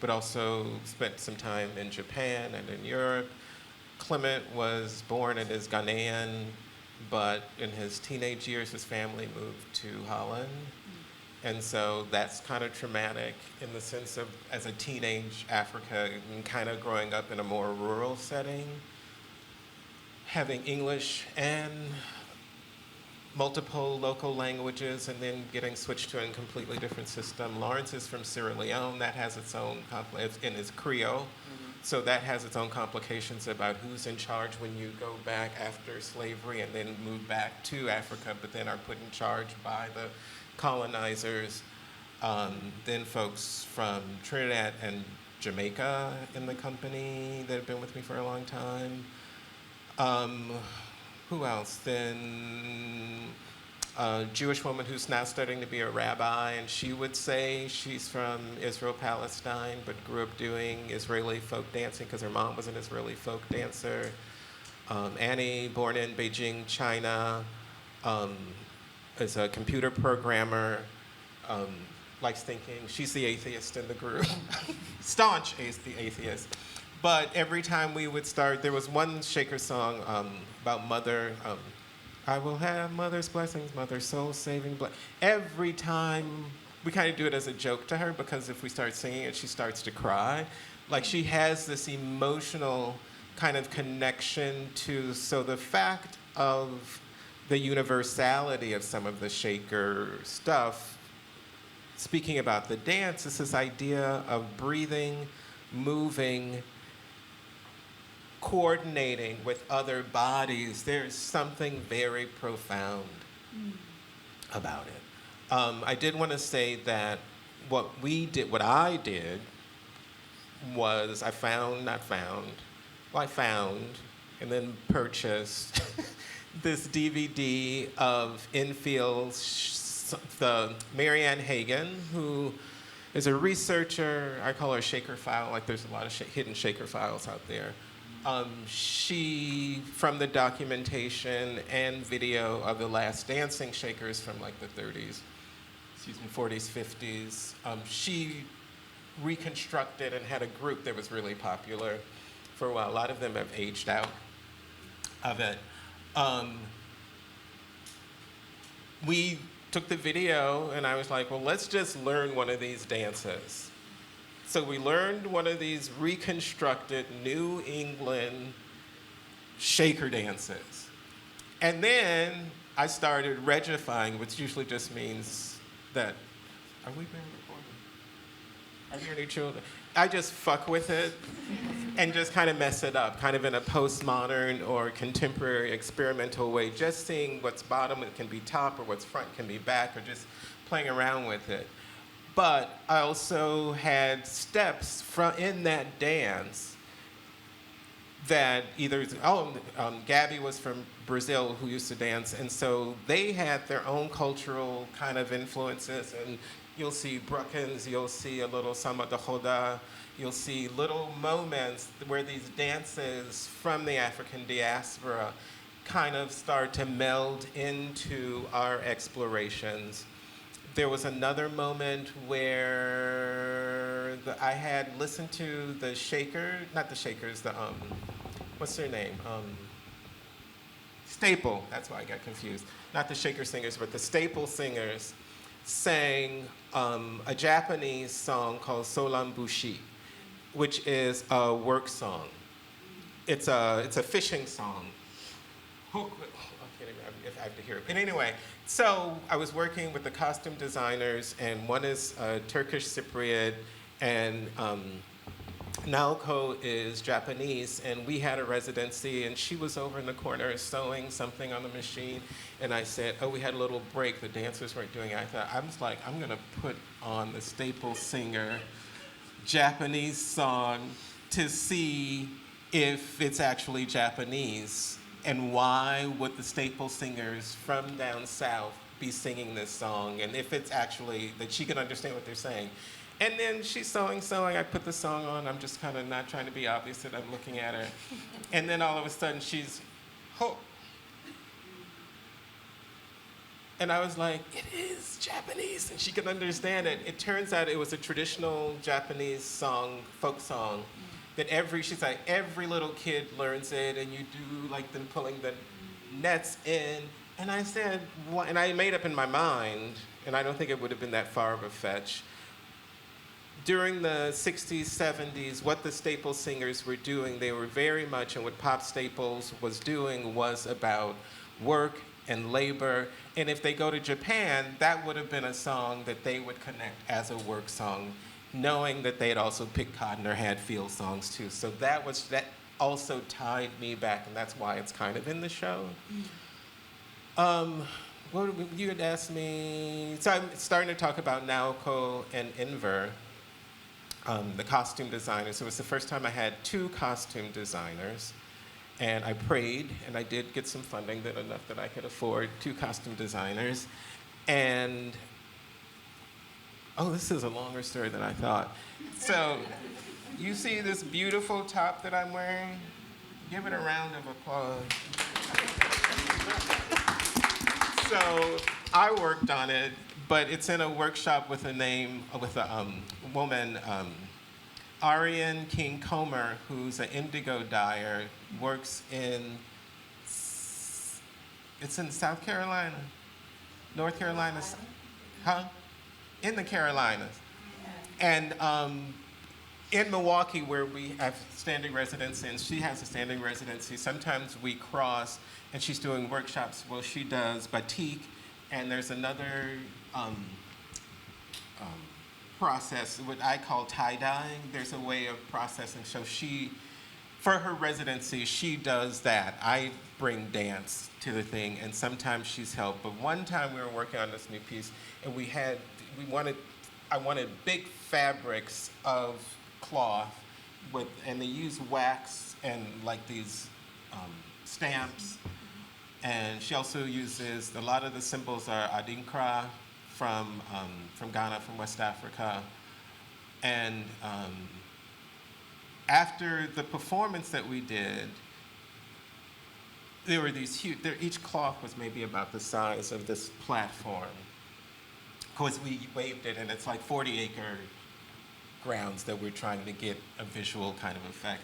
but also spent some time in Japan and in Europe. Clement was born and is Ghanaian, but in his teenage years, his family moved to Holland. And so that's kind of traumatic in the sense of, as a teenage Africa, and kind of growing up in a more rural setting, having English and multiple local languages, and then getting switched to a completely different system. Lawrence is from Sierra Leone. That has its own, and is Creole. So that has its own complications about who's in charge when you go back after slavery and then move back to Africa, but then are put in charge by the colonizers. Then folks from Trinidad and Jamaica in the company that have been with me for a long time. Who else? Then a Jewish woman who's now studying to be a rabbi, and she would say she's from Israel, Palestine, but grew up doing Israeli folk dancing because her mom was an Israeli folk dancer. Annie, born in Beijing, China, is a computer programmer, likes thinking. She's the atheist in the group, staunch atheist. But every time we would start, there was one Shaker song about mother. I will have mother's blessings, mother's soul-saving blessings. Every time, we kind of do it as a joke to her, because if we start singing it, she starts to cry. Like, she has this emotional kind of connection to, so the fact of the universality of some of the Shaker stuff, speaking about the dance, is this idea of breathing, moving, coordinating with other bodies. There's something very profound about it. I did want to say that what I did was I found and then purchased this DVD of Infield's, the Marianne Hagen, who is a researcher. I call her Shaker File, like there's a lot of hidden Shaker files out there. She, from the documentation and video of the last dancing Shakers from like the 30s, 40s, 50s, she reconstructed and had a group that was really popular for a while. A lot of them have aged out of it. We took the video and I was like, well, let's just learn one of these dances. So we learned one of these reconstructed New England Shaker dances. And then I started regifying, which usually just means that, are we being Have you any children? I just fuck with it and just kind of mess it up, kind of in a postmodern or contemporary experimental way, just seeing what's bottom it can be top, or what's front can be back, or just playing around with it. But I also had steps in that dance that either, Gabby was from Brazil who used to dance, and so they had their own cultural kind of influences, and you'll see Brookins, you'll see a little Samba de Roda, you'll see little moments where these dances from the African diaspora kind of start to meld into our explorations. There was another moment where I had listened to the what's their name? Staple, that's why I got confused. Not the Shaker Singers, but the Staple Singers sang a Japanese song called Solambushi, which is a work song. It's a fishing song. I can't even, I have to hear it. But anyway, so I was working with the costume designers, and one is Turkish Cypriot, and Naoko is Japanese, and we had a residency, and she was over in the corner sewing something on the machine, and I said, we had a little break, the dancers weren't doing it. I was like, I'm gonna put on the Staple Singer Japanese song to see if it's actually Japanese, and why would the Staple Singers from down south be singing this song, and if it's actually, that she can understand what they're saying. And then she's sewing, I put the song on, I'm just kind of not trying to be obvious that I'm looking at her. And then all of a sudden she's, ho. And I was like, it is Japanese, and she can understand it. It turns out it was a traditional Japanese song, folk song, that she's like, every little kid learns it, and you do like them pulling the nets in. And I said, what? And I made up in my mind, and I don't think it would have been that far of a fetch. During the 60s, 70s, what the Staple Singers were doing, they were very much, and what Pop Staples was doing was about work and labor. And if they go to Japan, that would have been a song that they would connect as a work song, knowing that they'd also picked cotton or had field songs too. So that also tied me back, and that's why it's kind of in the show. You had asked me, so I'm starting to talk about Naoko and Inver, the costume designers. It was the first time I had 2 costume designers, and I prayed, and I did get some funding enough that I could afford 2 costume designers. And, this is a longer story than I thought. So, you see this beautiful top that I'm wearing? Give it a round of applause. So, I worked on it, but it's in a workshop with a woman, Ariane King Comer, who's an indigo dyer, works it's in South Carolina, North Carolina, in the Carolinas. And in Milwaukee, where we have standing residency, and she has a standing residency, sometimes we cross, and she's doing workshops. Well, she does batik, and there's another process, what I call tie-dyeing. There's a way of processing. So for her residency, she does that. I bring dance to the thing, and sometimes she's helped. But one time we were working on this new piece, and I wanted big fabrics of cloth and they use wax and like these stamps. And she also uses, a lot of the symbols are Adinkra from Ghana, from West Africa. And after the performance that we did, there were these huge, each cloth was maybe about the size of this platform. Of course, we waved it, and it's like 40-acre grounds that we're trying to get a visual kind of effect.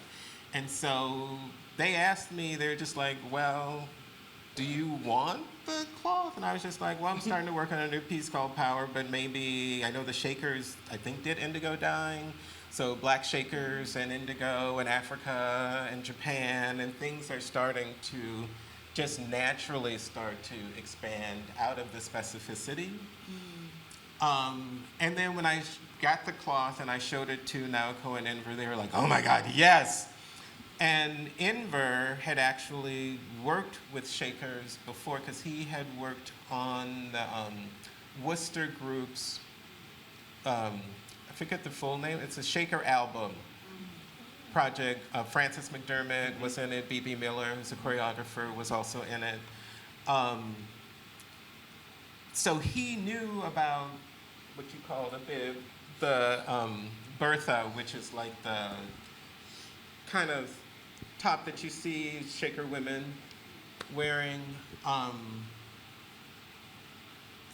And so they asked me, they're just like, well, do you want the cloth? And I was just like, well, I'm starting to work on a new piece called Power, but maybe, I know the Shakers, I think, did indigo dyeing. So black Shakers and indigo in Africa and Japan, and things are starting to just naturally start to expand out of the specificity. And then when I got the cloth and I showed it to Naoko and Enver, they were like, oh my God, yes. And Enver had actually worked with Shakers before because he had worked on the Worcester Group's, I forget the full name, it's a Shaker album project. Frances McDermott was in it, B.B. Miller, who's a choreographer, was also in it. So he knew about what you call the bib, the Bertha, which is like the kind of top that you see Shaker women wearing.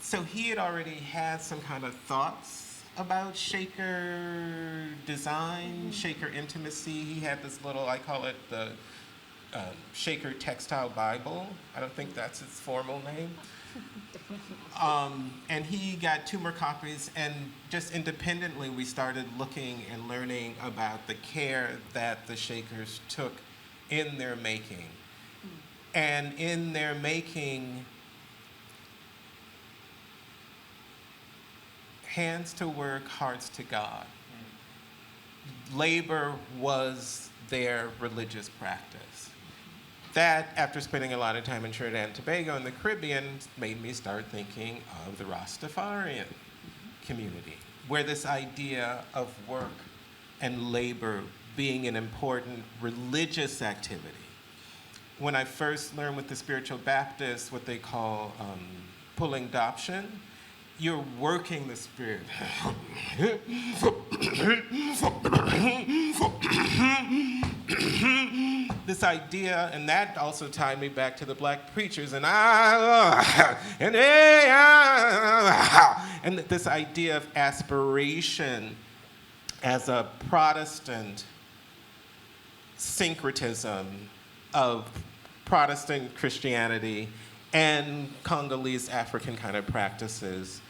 So he had already had some kind of thoughts about Shaker design, Shaker intimacy. He had this little, I call it the Shaker Textile Bible. I don't think that's its formal name. And he got 2 more copies, and just independently we started looking and learning about the care that the Shakers took in their making. And in their making, hands to work, hearts to God. Labor was their religious practice. That, after spending a lot of time in Trinidad and Tobago and the Caribbean, made me start thinking of the Rastafarian community, where this idea of work and labor being an important religious activity. When I first learned with the spiritual Baptists what they call pulling adoption, you're working the spirit. This idea, and that also tied me back to the black preachers, and this idea of aspiration as a Protestant syncretism of Protestant Christianity and Congolese African kind of practices.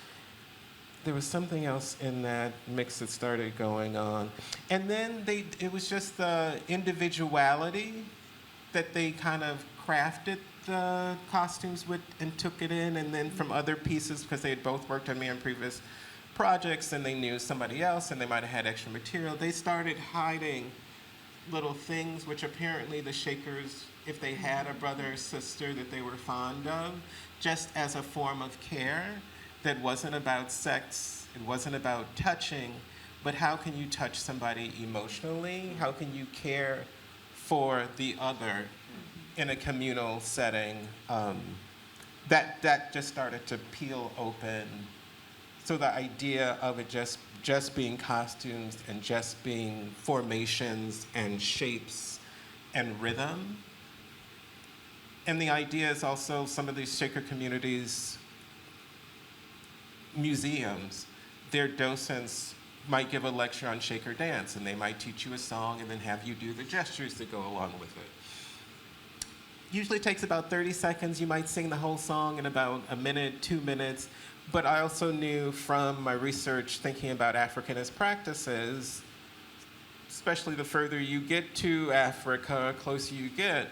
There was something else in that mix that started going on. And then it was just the individuality that they kind of crafted the costumes with and took it in, and then from other pieces, because they had both worked on me on previous projects and they knew somebody else and they might have had extra material, they started hiding little things which apparently the Shakers, if they had a brother or sister that they were fond of, just as a form of care that wasn't about sex, it wasn't about touching, but how can you touch somebody emotionally? How can you care for the other in a communal setting? That just started to peel open. So the idea of it just being costumes and just being formations and shapes and rhythm. And the idea is also some of these Shaker communities, museums, their docents might give a lecture on Shaker dance, and they might teach you a song and then have you do the gestures that go along with it. Usually takes about 30 seconds. You might sing the whole song in about a minute, 2 minutes. But I also knew from my research thinking about Africanist practices, especially the further you get to Africa, closer you get,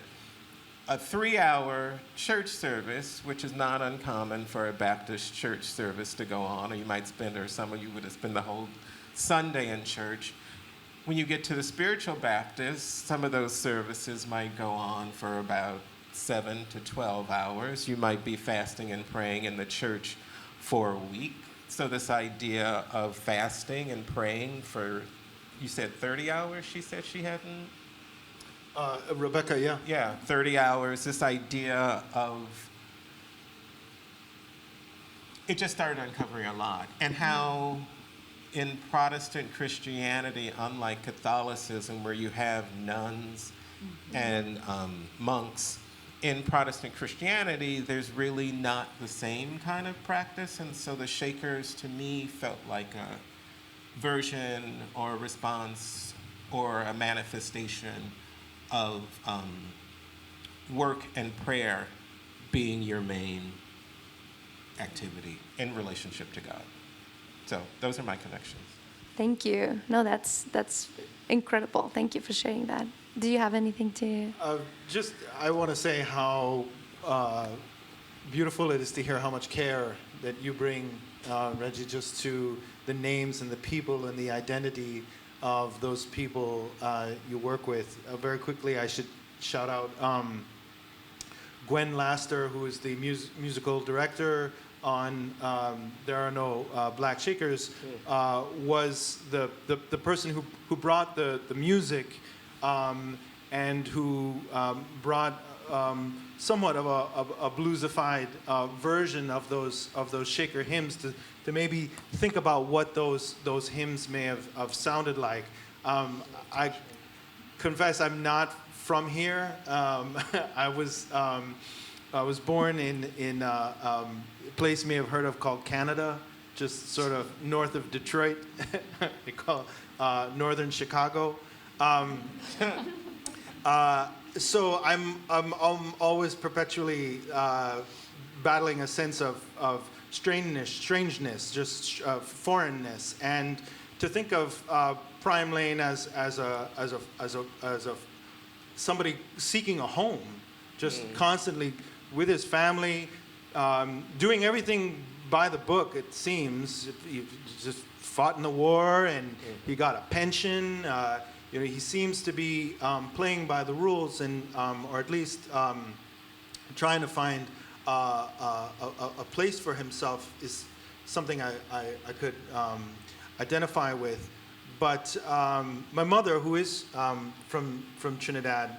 a 3-hour church service, which is not uncommon for a Baptist church service to go on, or you might spend, or some of you would spend the whole Sunday in church. When you get to the spiritual Baptists, some of those services might go on for about 7 to 12 hours. You might be fasting and praying in the church for a week. So this idea of fasting and praying for, you said 30 hours, she said she hadn't? Rebecca, yeah. Yeah, 30 hours, this idea of, it just started uncovering a lot. And how in Protestant Christianity, unlike Catholicism, where you have nuns and monks, in Protestant Christianity, there's really not the same kind of practice. And so the Shakers, to me, felt like a version or a response or a manifestation of work and prayer being your main activity in relationship to God. So those are my connections. Thank you. No, that's incredible. Thank you for sharing that. Do you have anything to? I want to say how beautiful it is to hear how much care that you bring, Reggie, just to the names and the people and the identity of those people you work with. Very quickly, I should shout out Gwen Laster, who is the musical director on There Are No Black Shakers, was the person who brought the music and who brought somewhat of a bluesified version of those Shaker hymns to maybe think about what those hymns may have sounded like. I confess I'm not from here. I was born in a place you may have heard of called Canada, just sort of north of Detroit. They call it northern Chicago. So I'm always perpetually battling a sense of strangeness, just foreignness, and to think of Prime Lane as somebody seeking a home, just constantly with his family, doing everything by the book. It seems he just fought in the war and he got a pension. He seems to be playing by the rules, and or at least trying to find a place for himself is something I could identify with. But my mother, who is from Trinidad,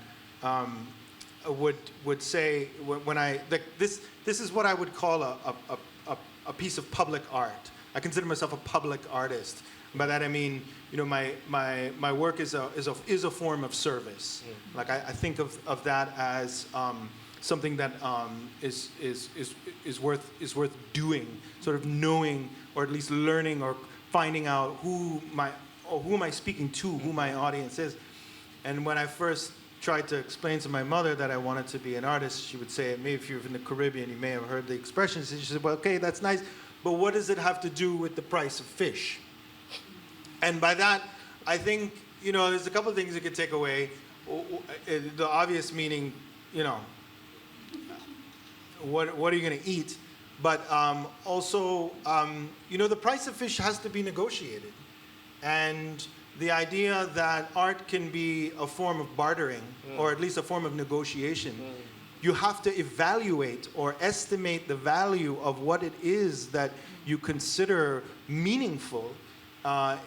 would say when this is what I would call a piece of public art. I consider myself a public artist. By that I mean, my work is a form of service. Like I think of that as something that is worth doing, sort of knowing, or at least learning, or finding out who am I speaking to, who my audience is. And when I first tried to explain to my mother that I wanted to be an artist, she would say, maybe if you're in the Caribbean, you may have heard the expression. She said, well, okay, that's nice, but what does it have to do with the price of fish? And by that, I think, there's a couple of things you could take away. The obvious meaning, what are you going to eat? But also, the price of fish has to be negotiated. And the idea that art can be a form of bartering, or at least a form of negotiation, you have to evaluate or estimate the value of what it is that you consider meaningful,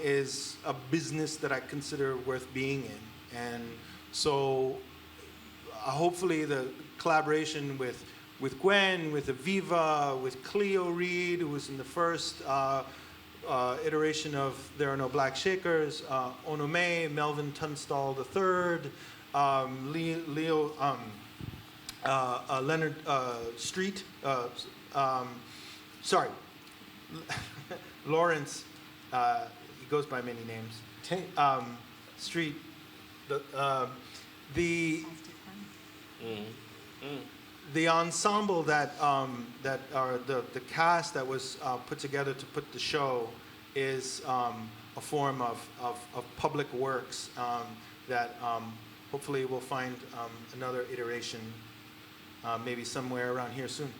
is a business that I consider worth being in. And so hopefully the collaboration with Gwen, with Aviva, with Cleo Reed, who was in the first iteration of There Are No Black Shakers, Onome, Melvin Tunstall III, Leonard Street, Lawrence, he goes by many names, Street, the ensemble that are the cast that was put together to put the show is a form of public works that hopefully we'll find another iteration maybe somewhere around here soon.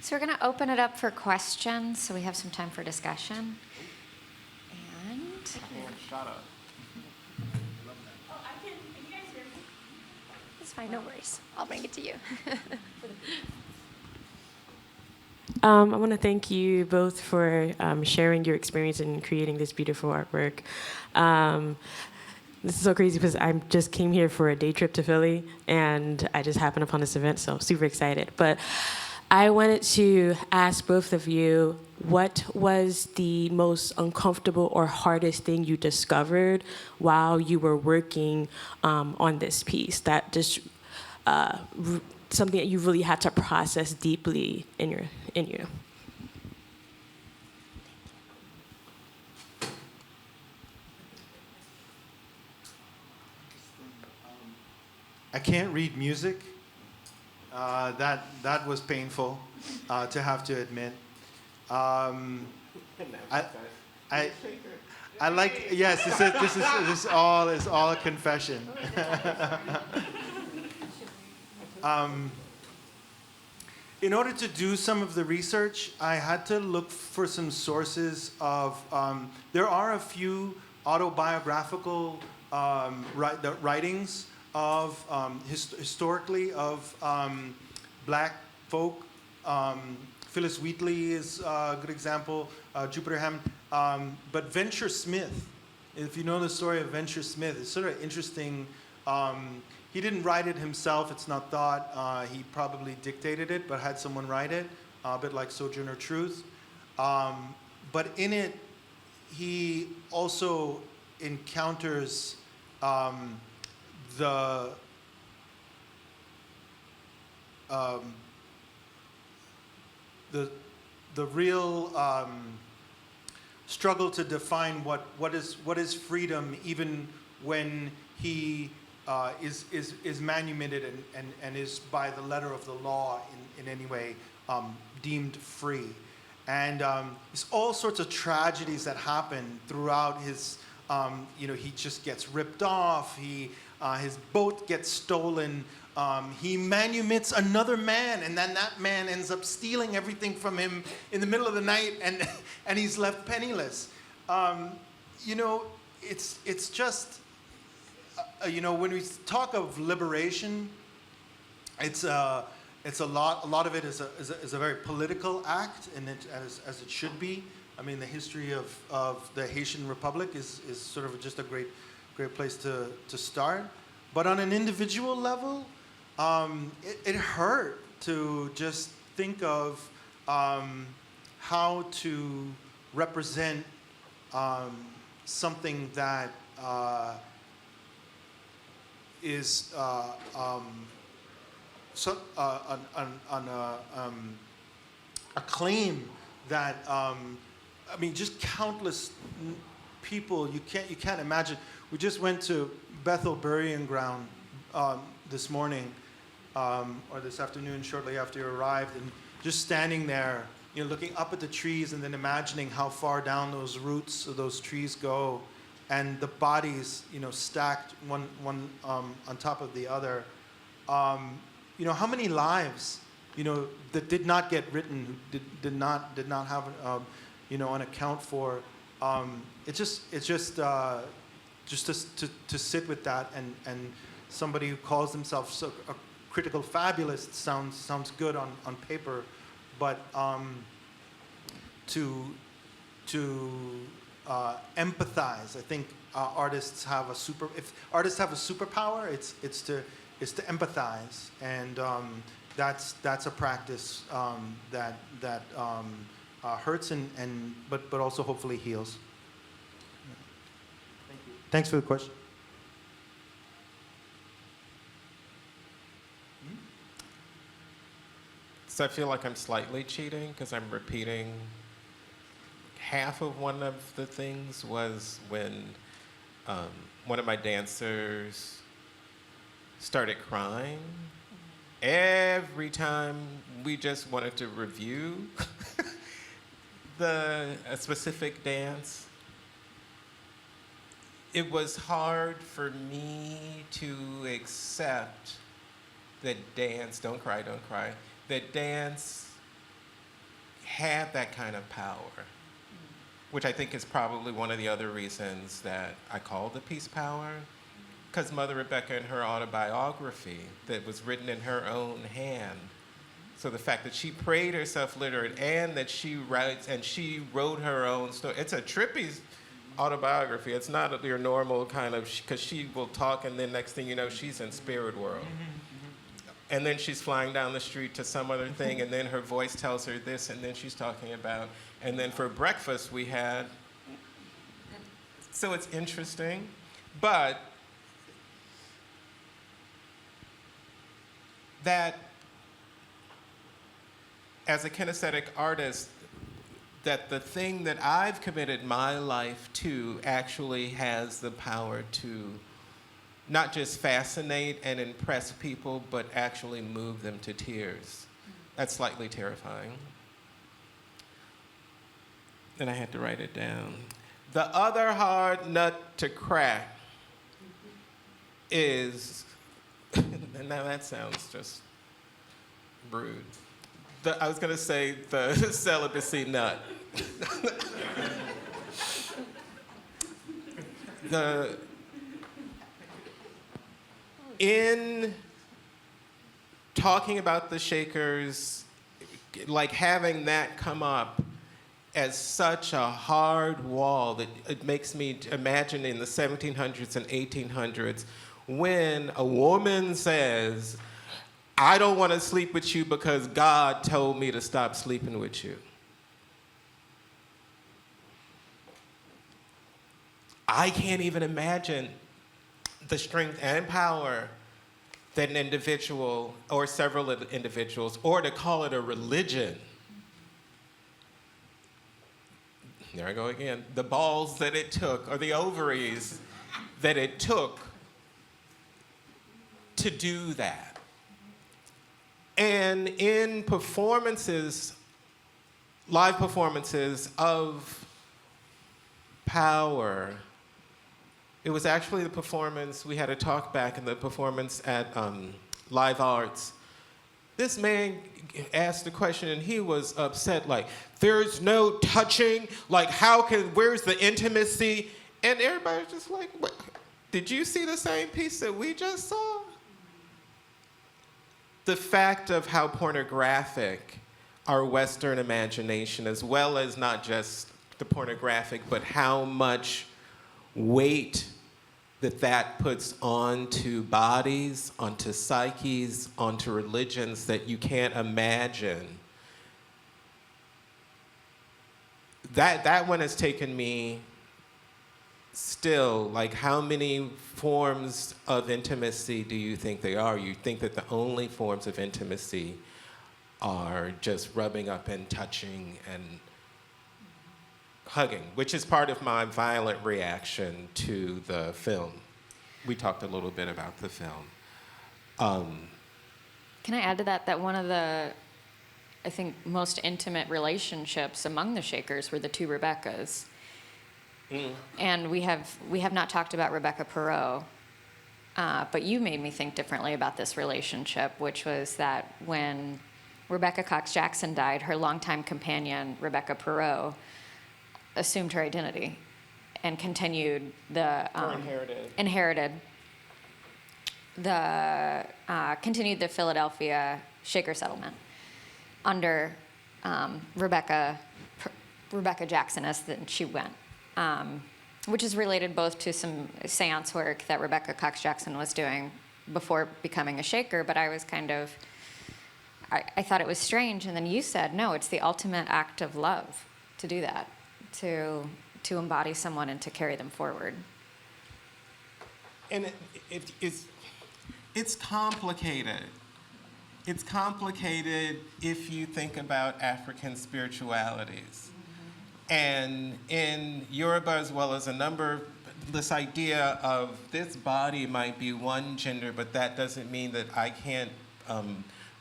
So we're going to open it up for questions, so we have some time for discussion. And Shut up. It's fine, no worries. I'll bring it to you. I want to thank you both for sharing your experience in creating this beautiful artwork. This is so crazy because I just came here for a day trip to Philly, and I just happened upon this event, so I'm super excited. But I wanted to ask both of you, what was the most uncomfortable or hardest thing you discovered while you were working on this piece? That just something that you really had to process deeply in you. I can't read music. That was painful to have to admit. I like, yes, this is all a confession. in order to do some of the research, I had to look for some sources of. There are a few autobiographical writings of historically of black folk. Phyllis Wheatley is a good example. Jupiter Hammond, but Venture Smith. If you know the story of Venture Smith, it's sort of interesting. He didn't write it himself, it's not thought. He probably dictated it, but had someone write it, a bit like Sojourner Truth. But in it, he also encounters the real struggle to define what is freedom, even when he is manumitted and is by the letter of the law in any way deemed free. And there's all sorts of tragedies that happen throughout his, he just gets ripped off, his boat gets stolen, he manumits another man, and then that man ends up stealing everything from him in the middle of the night, and he's left penniless. It's just, when we talk of liberation, it's a lot of it is a very political act, and as it should be. I mean, the history of the Haitian Republic is sort of just a great place to start. But on an individual level, it hurt to just think of how to represent something that is a claim that just countless people you can't imagine. We just went to Bethel Burying Ground this morning or this afternoon, shortly after you arrived, and just standing there, looking up at the trees and then imagining how far down those roots of those trees go, and the bodies, stacked one on top of the other. How many lives, that did not get written, did not have, an account for. It's just to sit with that, and somebody who calls themselves a critical fabulist sounds good on paper, but to empathize. I think artists have if artists have a superpower, it's to empathize, and that's a practice that hurts but also hopefully heals. Thank you. Thanks for the question. So I feel like I'm slightly cheating because I'm repeating half of one of the things. Was when one of my dancers started crying every time we just wanted to review a specific dance. It was hard for me to accept that dance, don't cry, that dance had that kind of power, which I think is probably one of the other reasons that I call the piece Power, because Mother Rebecca, in her autobiography that was written in her own hand, so the fact that she prayed herself literate and that she writes and she wrote her own story, it's a trippy autobiography. It's not your normal kind of, because she will talk and then next thing you know, she's in spirit world. And then she's flying down the street to some other thing, and then her voice tells her this, and then she's talking about, and then for breakfast we had, so it's interesting, but that as a kinesthetic artist, that the thing that I've committed my life to actually has the power to not just fascinate and impress people, but actually move them to tears. That's slightly terrifying. And I had to write it down. The other hard nut to crack is, and now that sounds just rude, I was going to say the celibacy nut. In talking about the Shakers, like having that come up as such a hard wall that it makes me imagine in the 1700s and 1800s when a woman says, I don't want to sleep with you because God told me to stop sleeping with you. I can't even imagine the strength and power that an individual or several individuals, or to call it a religion, there I go again, the balls that it took, or the ovaries that it took to do that. And in performances, live performances of power, it was actually the performance, we had a talk back in the performance at Live Arts. This man asked the question and he was upset, like, there's no touching, like where's the intimacy? And everybody was just like, what? Did you see the same piece that we just saw? The fact of how pornographic our Western imagination, as well as not just the pornographic, but how much weight that puts onto bodies, onto psyches, onto religions that you can't imagine. That one has taken me still, like how many forms of intimacy do you think they are? You think that the only forms of intimacy are just rubbing up and touching and hugging, which is part of my violent reaction to the film. We talked a little bit about the film. Can I add to that one of the, I think, most intimate relationships among the Shakers were the two Rebeccas. And we have not talked about Rebecca Perot, but you made me think differently about this relationship, which was that when Rebecca Cox Jackson died, her longtime companion, Rebecca Perot, assumed her identity and continued the continued the Philadelphia Shaker settlement under Rebecca Jackson as she went, which is related both to some seance work that Rebecca Cox Jackson was doing before becoming a Shaker, but I was I thought it was strange, and then you said, no, it's the ultimate act of love to do that. To embody someone and to carry them forward. And it's complicated. It's complicated if you think about African spiritualities. Mm-hmm. And in Yoruba, as well as this idea of this body might be one gender, but that doesn't mean that I can't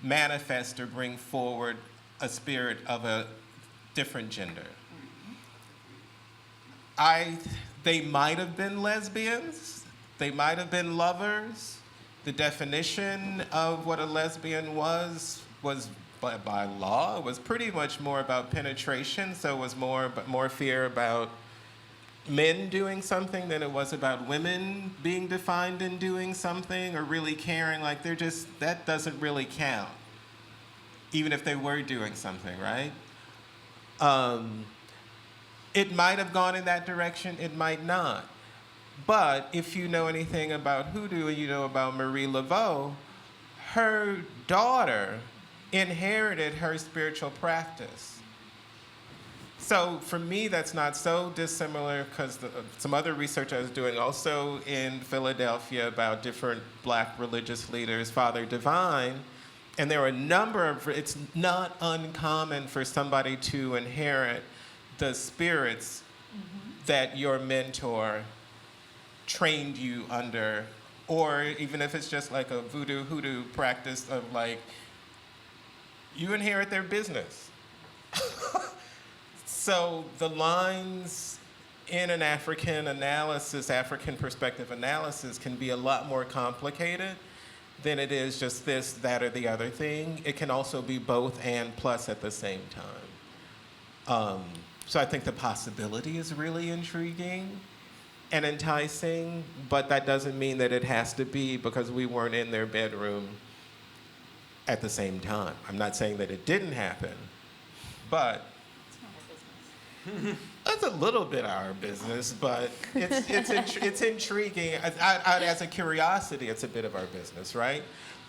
manifest or bring forward a spirit of a different gender. They might have been lesbians, they might have been lovers. The definition of what a lesbian was by law, it was pretty much more about penetration, so it was more fear about men doing something than it was about women being defined in doing something or really caring, like that doesn't really count, even if they were doing something, right? It might have gone in that direction, it might not. But if you know anything about hoodoo and you know about Marie Laveau, her daughter inherited her spiritual practice. So for me, that's not so dissimilar because some other research I was doing also in Philadelphia about different Black religious leaders, Father Divine, and there are a number of, it's not uncommon for somebody to inherit the spirits that your mentor trained you under, or even if it's just like a voodoo hoodoo practice of like, you inherit their business. So the lines in an African perspective analysis can be a lot more complicated than it is just this, that, or the other thing. It can also be both and plus at the same time. So I think the possibility is really intriguing and enticing, but that doesn't mean that it has to be because we weren't in their bedroom at the same time. I'm not saying that it didn't happen, but it's a little bit our business, but it's intriguing. As a curiosity, it's a bit of our business, right?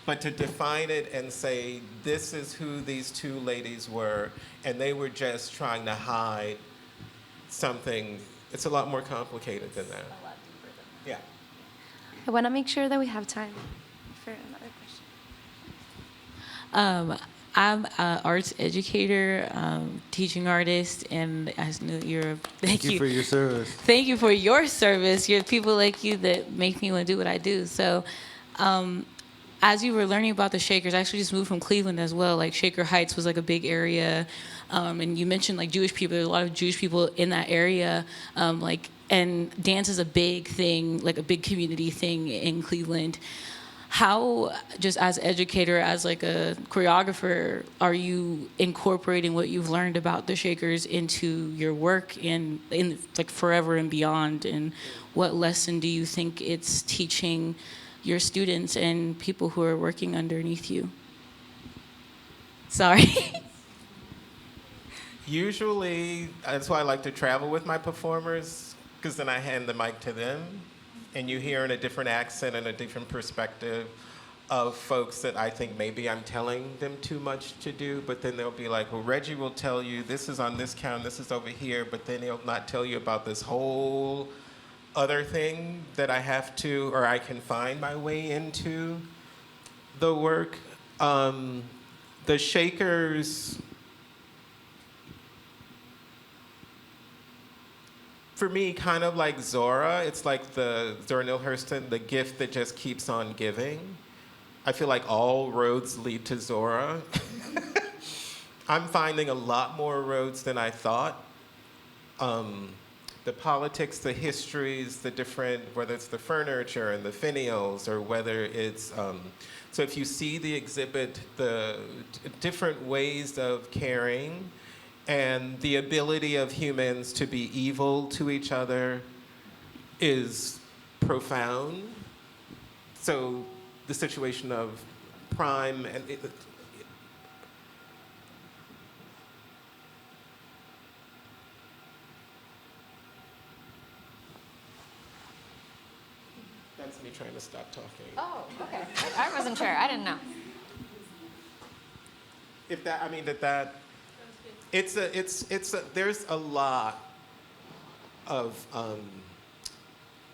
But to define it and say, this is who these two ladies were, and they were just trying to hide something, it's a lot more complicated than that. A lot deeper than that. Yeah. I want to make sure that we have time for another question. I'm an arts educator, teaching artist, and I just knew you're. Thank you for your service. Thank you for your service. You're people like you that make me want to do what I do. So, as you were learning about the Shakers, I actually just moved from Cleveland as well. Like Shaker Heights was like a big area, and you mentioned like Jewish people. There's a lot of Jewish people in that area, and dance is a big thing, like a big community thing in Cleveland. How, just as educator, as like a choreographer, are you incorporating what you've learned about the Shakers into your work in like Forever and Beyond? And what lesson do you think it's teaching your students and people who are working underneath you? Sorry. Usually, that's why I like to travel with my performers, because then I hand the mic to them, and you hear in a different accent and a different perspective of folks that I think maybe I'm telling them too much to do, but then they'll be like, well, Reggie will tell you this is on this count, this is over here, but then he'll not tell you about this whole other thing that I have to, or I can find my way into the work. The Shakers, for me, kind of like Zora, it's like the Zora Neale Hurston, the gift that just keeps on giving. I feel like all roads lead to Zora. I'm finding a lot more roads than I thought. The politics, the histories, the different, whether it's the furniture and the finials, or whether it's, so if you see the exhibit, the different ways of caring, and the ability of humans to be evil to each other is profound. So the situation of prime and that's me trying to stop talking. Oh, okay. I wasn't sure. I didn't know. If that, I mean that. There's a lot of,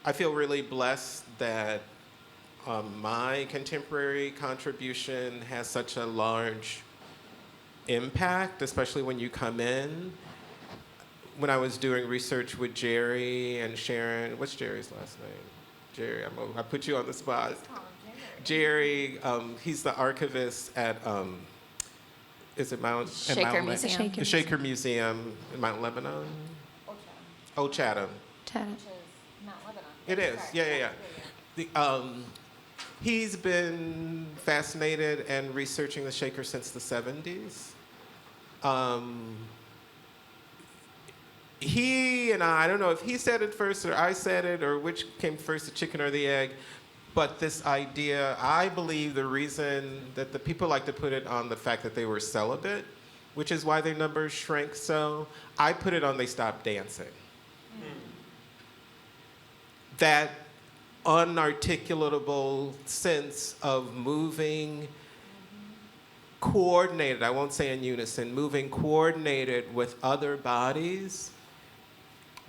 I feel really blessed that my contemporary contribution has such a large impact, especially when you come in. When I was doing research with Jerry and Sharon, what's Jerry's last name? Jerry, I put you on the spot. Jerry, he's the archivist at, is it Mount? Shaker Museum. The Shaker Museum in Mount Lebanon? Old Chatham. Chatham. It is, yeah. He's been fascinated and researching the Shaker since the 70s. He and I don't know if he said it first or I said it, or which came first, the chicken or the egg. But this idea, I believe the reason that the people like to put it on the fact that they were celibate, which is why their numbers shrank so, I put it on they stopped dancing. That unarticulatable sense of moving coordinated, I won't say in unison, moving coordinated with other bodies,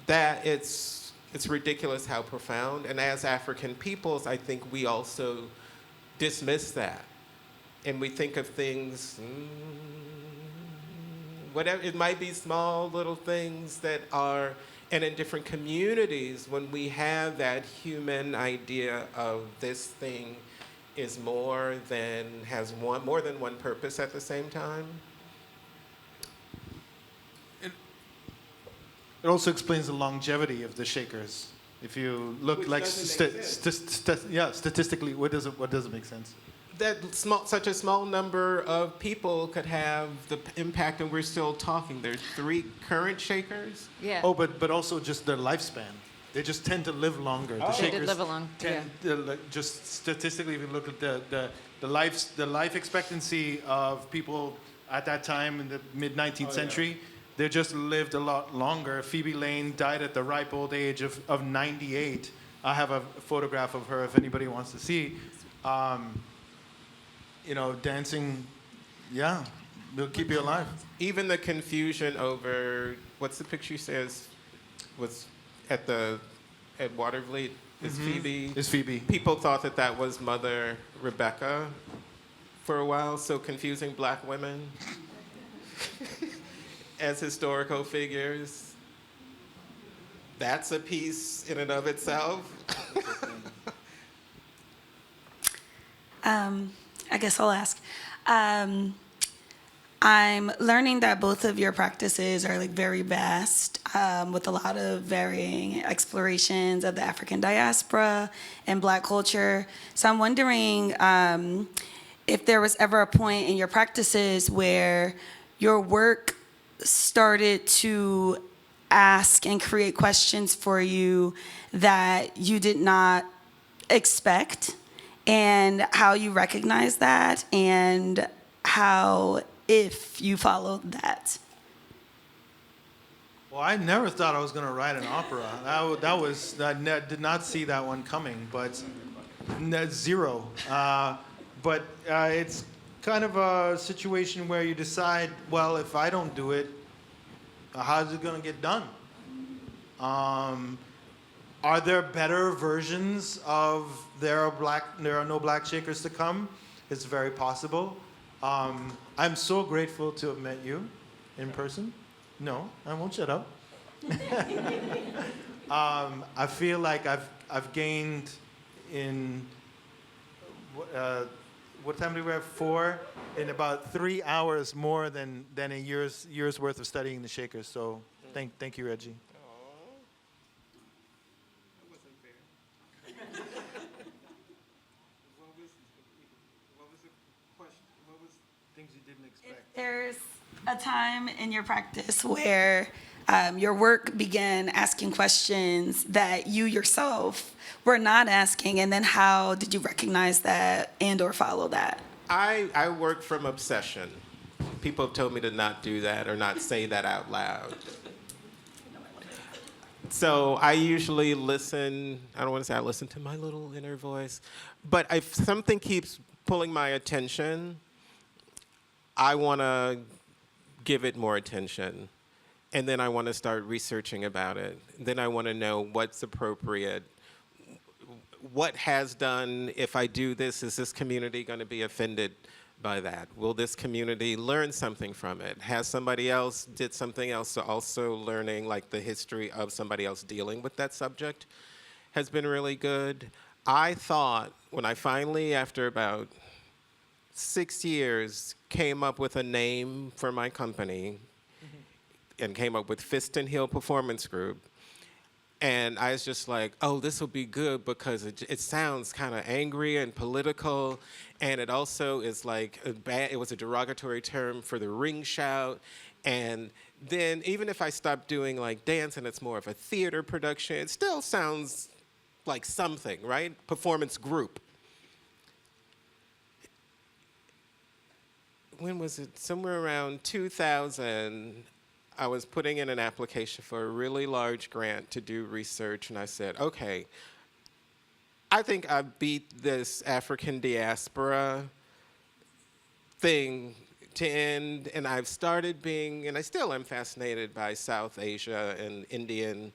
that it's ridiculous how profound. And as African peoples, I think we also dismiss that. And we think of things, whatever, it might be small little things that are, and in different communities, when we have that human idea of this thing is more than, has more than one purpose at the same time. It also explains the longevity of the Shakers. If you look, Which like doesn't make sense. statistically, what doesn't make sense? such a small number of people could have the impact, and we're still talking. There's 3 current Shakers. Yeah. Oh, but also just their lifespan. They just tend to live longer. The They did Shakers live along, tend just statistically, if you look at the life expectancy of people at that time in the mid 19th century, they just lived a lot longer. Phoebe Lane died at the ripe old age of 98. I have a photograph of her if anybody wants to see. You know, dancing, yeah, they'll keep you alive. Even the confusion over what's the picture says was at Watervliet is Phoebe. Is Phoebe. People thought that was Mother Rebecca for a while, so confusing black women as historical figures. That's a piece in and of itself. I guess I'll ask. I'm learning that both of your practices are like very vast, with a lot of varying explorations of the African diaspora and Black culture. So I'm wondering if there was ever a point in your practices where your work started to ask and create questions for you that you did not expect, and how you recognize that, and how, if you followed that. Well, I never thought I was going to write an opera. I did not see that one coming, but zero. But it's kind of a situation where you decide, well, if I don't do it, how's it going to get done? Are there better versions of There Are No Black Shakers to Come? It's very possible. I'm so grateful to have met you in person. No, I won't shut up. I feel like I've gained in what time do we have? 4 in about 3 hours more than a year's worth of studying the Shakers. So thank you, Reggie. Things you didn't expect. There's a time in your practice where your work began asking questions that you yourself were not asking, and then how did you recognize that and or follow that? I work from obsession. People have told me to not do that or not say that out loud. So I usually listen. I don't want to say I listen to my little inner voice, but if something keeps pulling my attention, I want to give it more attention. And then I want to start researching about it. Then I want to know what's appropriate. What has done, if I do this, is this community going to be offended by that? Will this community learn something from it? Has somebody else did something else? So also learning like the history of somebody else dealing with that subject has been really good. I thought when I finally, after about 6 years, came up with a name for my company and came up with Fist and Heel Performance Group. And I was just like, oh, this will be good because it sounds kind of angry and political. And it also is like, it was a derogatory term for the ring shout. And then even if I stop doing like dance and it's more of a theater production, it still sounds like something, right? Performance group. When was it? Somewhere around 2000, I was putting in an application for a really large grant to do research, and I said, okay, I think I beat this African diaspora thing to end, and I've started being, and I still am fascinated by South Asia and Indian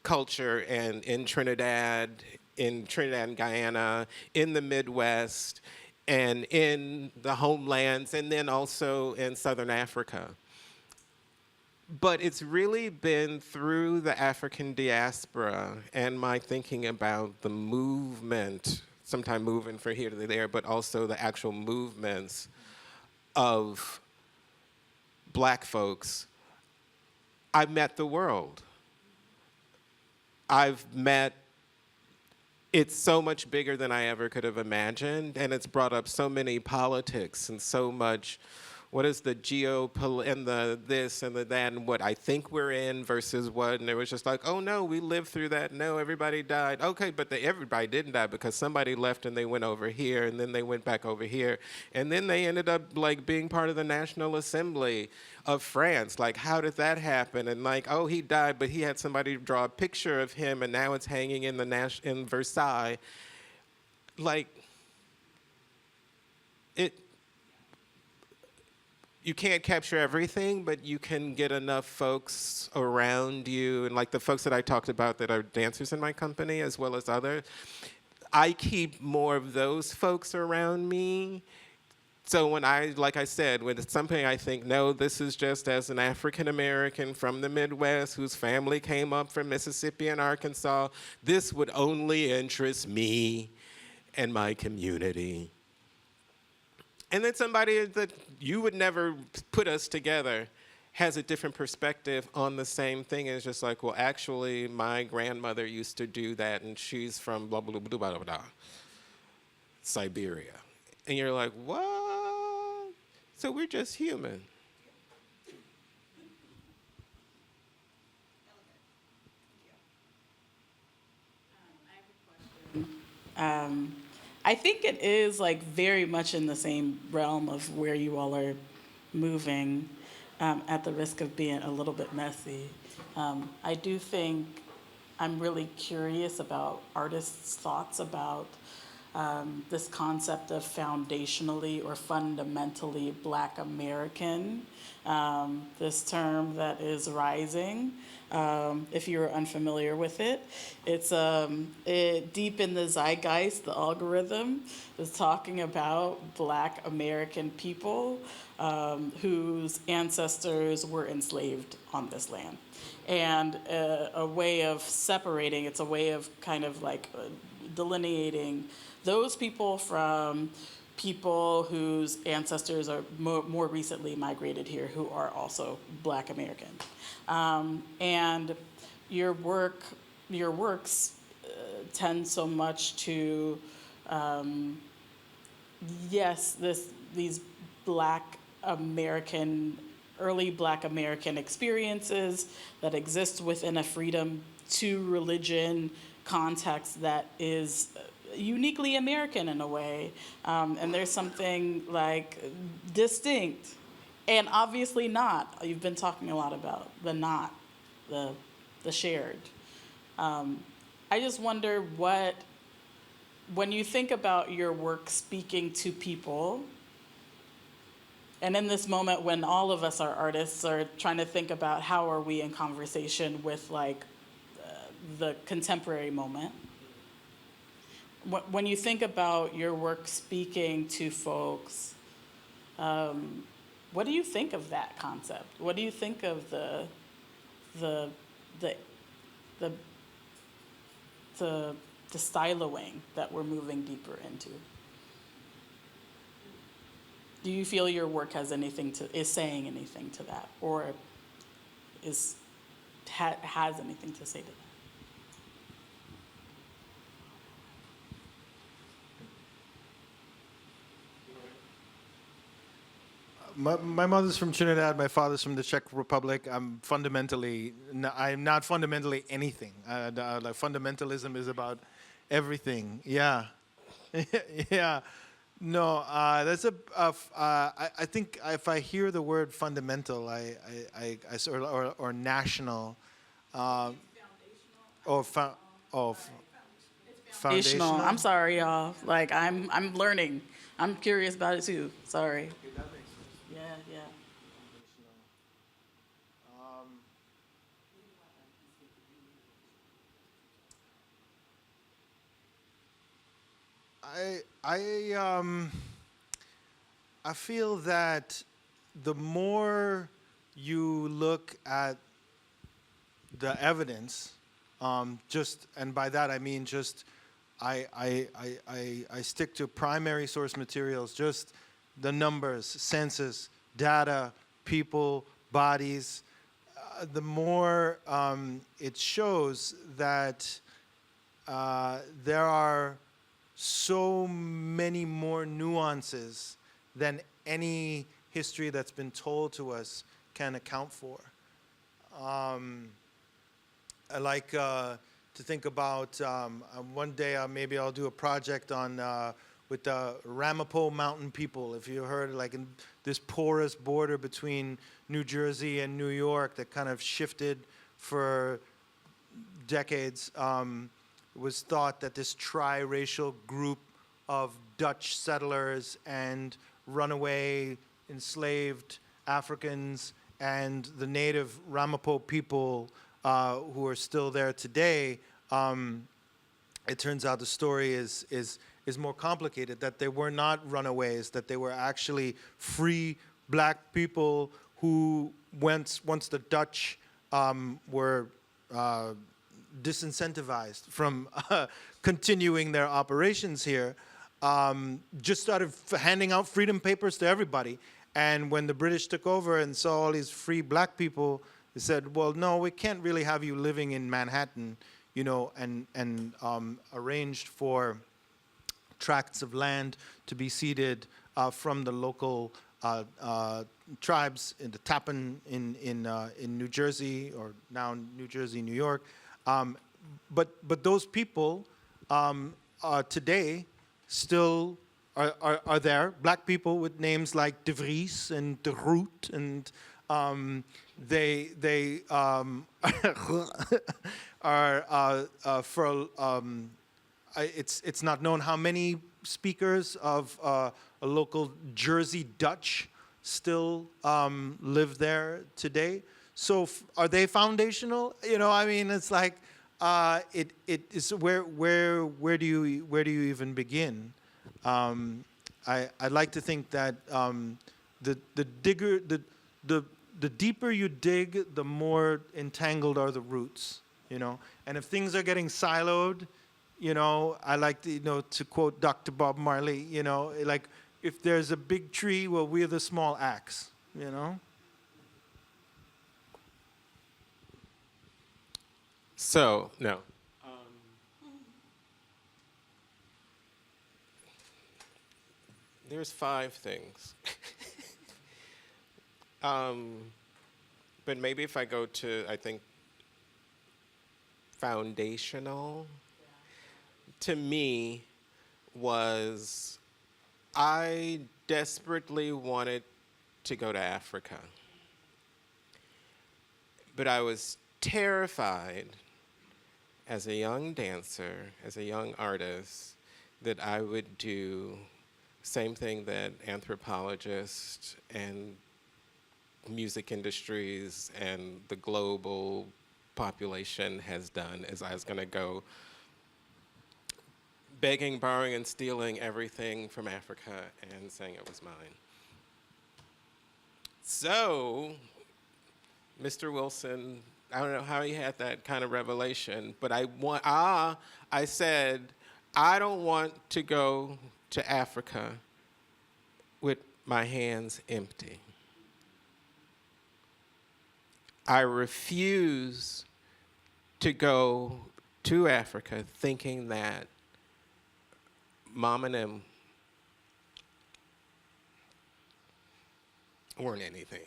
culture, and in Trinidad and Guyana, in the Midwest, and in the homelands, and then also in Southern Africa. But it's really been through the African diaspora and my thinking about the movement, sometimes moving from here to there, but also the actual movements of Black folks, I've met the world. I've met it's so much bigger than I ever could have imagined, and it's brought up so many politics and so much. What is the and the this and the that and what I think we're in versus what? And it was just like, oh no, we lived through that. No, everybody died. Okay, but everybody didn't die because somebody left and they went over here and then they went back over here. And then they ended up like being part of the National Assembly of France. Like, how did that happen? And like, oh, he died, but he had somebody draw a picture of him and now it's hanging in in Versailles. Like, you can't capture everything, but you can get enough folks around you, and like the folks that I talked about that are dancers in my company, as well as others. I keep more of those folks around me. So when like I said, when it's something I think, no, this is just as an African American from the Midwest whose family came up from Mississippi and Arkansas, this would only interest me and my community. And then somebody that you would never put us together has a different perspective on the same thing. And it's just like, well, actually, my grandmother used to do that, and she's from blah, blah, blah, blah, blah, blah, Siberia. And you're like, what? So we're just human. I think it is like very much in the same realm of where you all are moving, at the risk of being a little bit messy. I do think I'm really curious about artists' thoughts about this concept of foundationally or fundamentally Black American, this term that is rising. If you're unfamiliar with it, it's deep in the zeitgeist. The algorithm is talking about Black American people whose ancestors were enslaved on this land. And a way of separating, it's a way of kind of like delineating those people from people whose ancestors are more recently migrated here who are also Black American. And your works tend so much to, these Black American, early Black American experiences that exist within a freedom to religion context that is uniquely American in a way. And there's something like distinct and obviously not. You've been talking a lot about the not, the shared. I just wonder when you think about your work speaking to people, and in this moment when all of us are artists are trying to think about how are we in conversation with like the contemporary moment, when you think about your work speaking to folks, what do you think of that concept? What do you think of the styloing that we're moving deeper into? Do you feel your work is saying anything to that, or has anything to say to that? My mother's from Trinidad. My father's from the Czech Republic. I'm not fundamentally anything. Like fundamentalism is about everything. Yeah, yeah. No, that's I think if I hear the word fundamental, I sort of or national, foundational. I'm sorry, y'all. Like I'm learning. I'm curious about it too. Sorry. Yeah. I feel that the more you look at the evidence, and by that I mean just I stick to primary source materials, just the numbers, census, data, people, bodies, the more it shows that there are so many more nuances than any history that's been told to us can account for. I like to think about one day maybe I'll do a project on with the Ramapo Mountain people. If you heard, like in this porous border between New Jersey and New York that kind of shifted for decades. It was thought that this tri-racial group of Dutch settlers and runaway enslaved Africans and the native Ramapo people who are still there today, it turns out the story is more complicated, that they were not runaways, that they were actually free black people who, once the Dutch were disincentivized from continuing their operations here, just started handing out freedom papers to everybody. And when the British took over and saw all these free black people, they said, well, no, we can't really have you living in Manhattan, you know, and arranged for tracts of land to be ceded from the local tribes in the Tappan in New Jersey, or now New Jersey, New York. But those people today still are there. Black people with names like De Vries and De Groot, and they are for it's not known how many speakers of a local Jersey Dutch still live there today. So are they foundational? You know, I mean, it's like it is where do you even begin? I'd like to think that the deeper you dig, the more entangled are the roots. You know, and if things are getting siloed, you know, I like to, you know, to quote Dr. Bob Marley, you know, like if there's a big tree, well, we're the small axe. You know. So, no. There's 5 things. But maybe if I go to, I think, foundational, to me, was I desperately wanted to go to Africa. But I was terrified as a young dancer, as a young artist, that I would do same thing that anthropologists and music industries and the global population has done, is I was going to go begging, borrowing, and stealing everything from Africa and saying it was mine. So, Mr. Wilson, I don't know how he had that kind of revelation, but I said, I don't want to go to Africa with my hands empty. I refuse to go to Africa thinking that Mom and them weren't anything.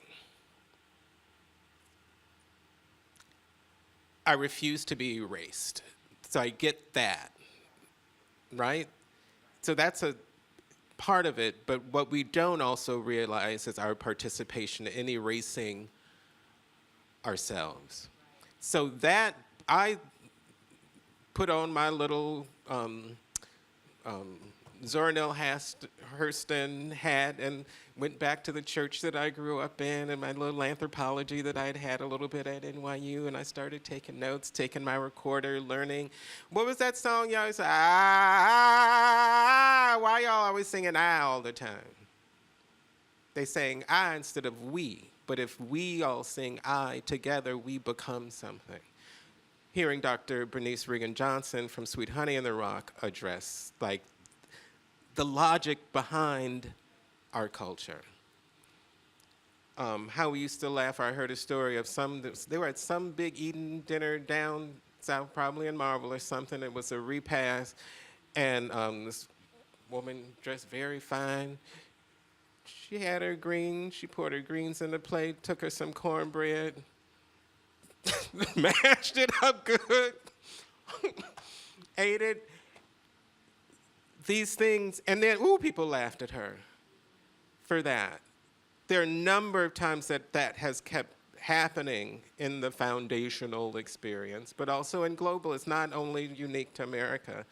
I refuse to be erased. So I get that, right? So that's a part of it, but what we don't also realize is our participation in erasing ourselves. So that, I put on my little Zora Neale Hurston hat and went back to the church that I grew up in and my little anthropology that I'd had a little bit at NYU, and I started taking notes, taking my recorder, learning. What was that song y'all say? Ah, why y'all always singing I all the time? They sang I instead of we, but if we all sing I together, we become something. Hearing Dr. Bernice Regan Johnson from Sweet Honey in the Rock address, like, the logic behind our culture. How we used to laugh. I heard a story of they were at some big eating dinner down South, probably in Marvel or something. It was a repast, and this woman dressed very fine. She had her greens. She poured her greens in the plate, took her some cornbread, mashed it up good, ate it. These things, and then, people laughed at her for that. There are a number of times that has kept happening in the foundational experience, but also in global. It's not only unique to America,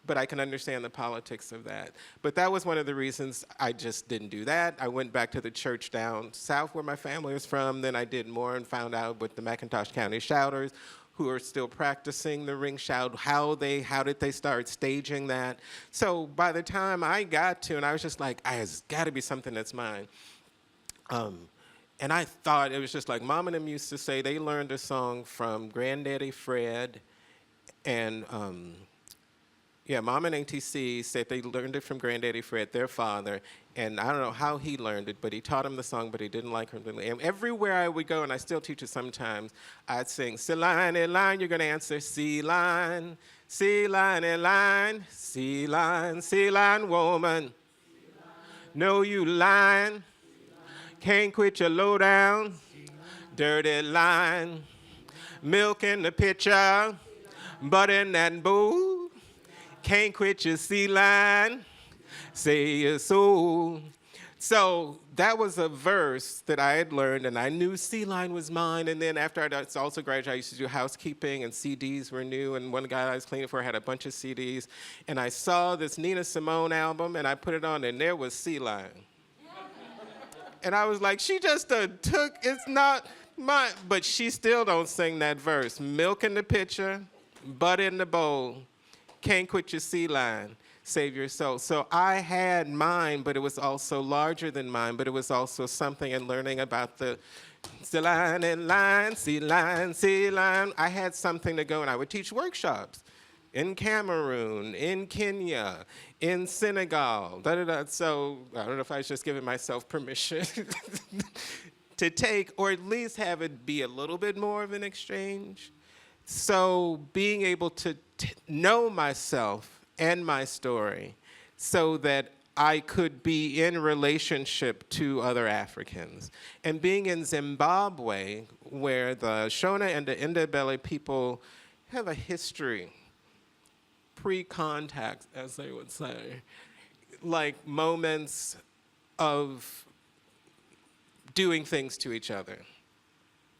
but I can understand the politics of that. But that was one of the reasons I just didn't do that. I went back to the church down south where my family was from. Then I did more and found out with the McIntosh County Shouters, who are still practicing the ring shout, how did they start staging that. So by the time I got to, and I was just like, there's got to be something that's mine. And I thought it was just like Mom and them used to say they learned a song from Granddaddy Fred, and Mom and ATC said they learned it from Granddaddy Fred, their father, and I don't know how he learned it, but he taught him the song, but he didn't like him. And everywhere I would go, and I still teach it sometimes, I'd sing, C-line and line, you're gonna answer C-line, C-line and line, C-line, C-line woman. No, you lying. Can't quit your low down, dirty line. Milk in the pitcher, butter in that bowl. Can't quit your C-line, say your soul. So that was a verse that I had learned, and I knew C-line was mine. And then after I also graduated, I used to do housekeeping, and CDs were new. And one guy I was cleaning for had a bunch of CDs. And I saw this Nina Simone album, and I put it on, and there was C-line. And I was like, she just took, it's not mine. But she still don't sing that verse. Milk in the pitcher, butter in the bowl. Can't quit your C-line, save your soul. So I had mine, but it was also larger than mine, but it was also something in learning about the C-line and line, C-line, C-line. I had something to go, and I would teach workshops in Cameroon, in Kenya, in Senegal, So I don't know if I was just giving myself permission to take, or at least have it be a little bit more of an exchange. So being able to know myself and my story so that I could be in relationship to other Africans. And being in Zimbabwe, where the Shona and the Ndebele people have a history, pre-contact, as they would say, like moments of doing things to each other,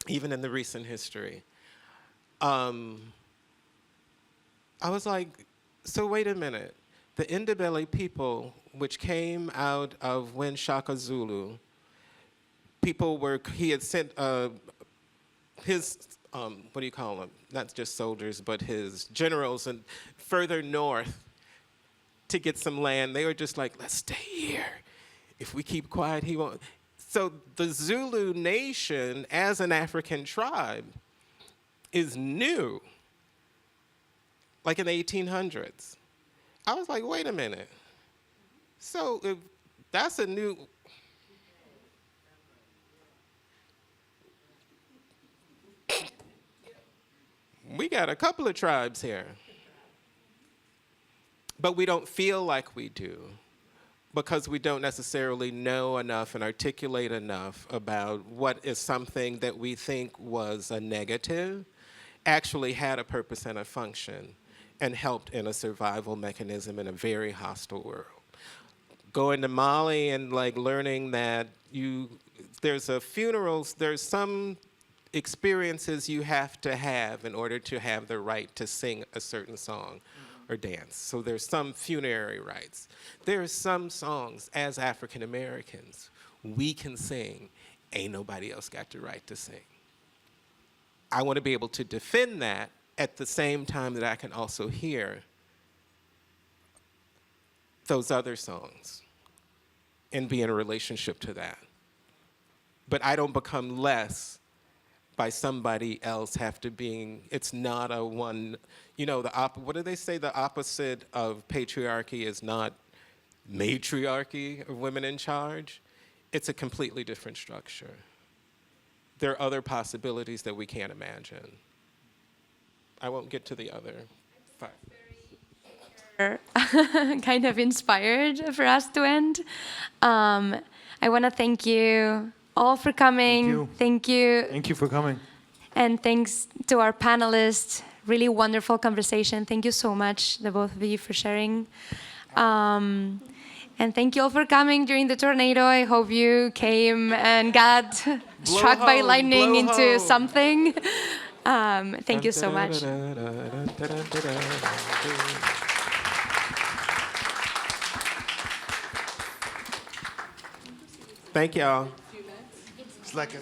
even in the recent history. I was like, so wait a minute. The Ndebele people, which came out of when Shaka Zulu, he had sent his, what do you call them? Not just soldiers, but his generals and further north to get some land. They were just like, let's stay here. If we keep quiet, he won't. So the Zulu nation, as an African tribe, is new, like in the 1800s. I was like, wait a minute. So if that's a new, we got a couple of tribes here. But we don't feel like we do because we don't necessarily know enough and articulate enough about what is something that we think was a negative actually had a purpose and a function and helped in a survival mechanism in a very hostile world. Going to Mali and like learning that there's some experiences you have to have in order to have the right to sing a certain song or dance. So there's some funerary rites. There are some songs as African Americans we can sing, ain't nobody else got the right to sing. I want to be able to defend that at the same time that I can also hear those other songs and be in a relationship to that. But I don't become less by somebody else it's not a one, what do they say? The opposite of patriarchy is not matriarchy or women in charge. It's a completely different structure. There are other possibilities that we can't imagine. I won't get to the other 5. Kind of inspired for us to end. I want to thank you all for coming. Thank you. Thank you for coming. And thanks to our panelists. Really wonderful conversation. Thank you so much, the both of you, for sharing. And thank you all for coming during the tornado. I hope you came and got struck by lightning into something. Thank you so much. Thank y'all. It's like a...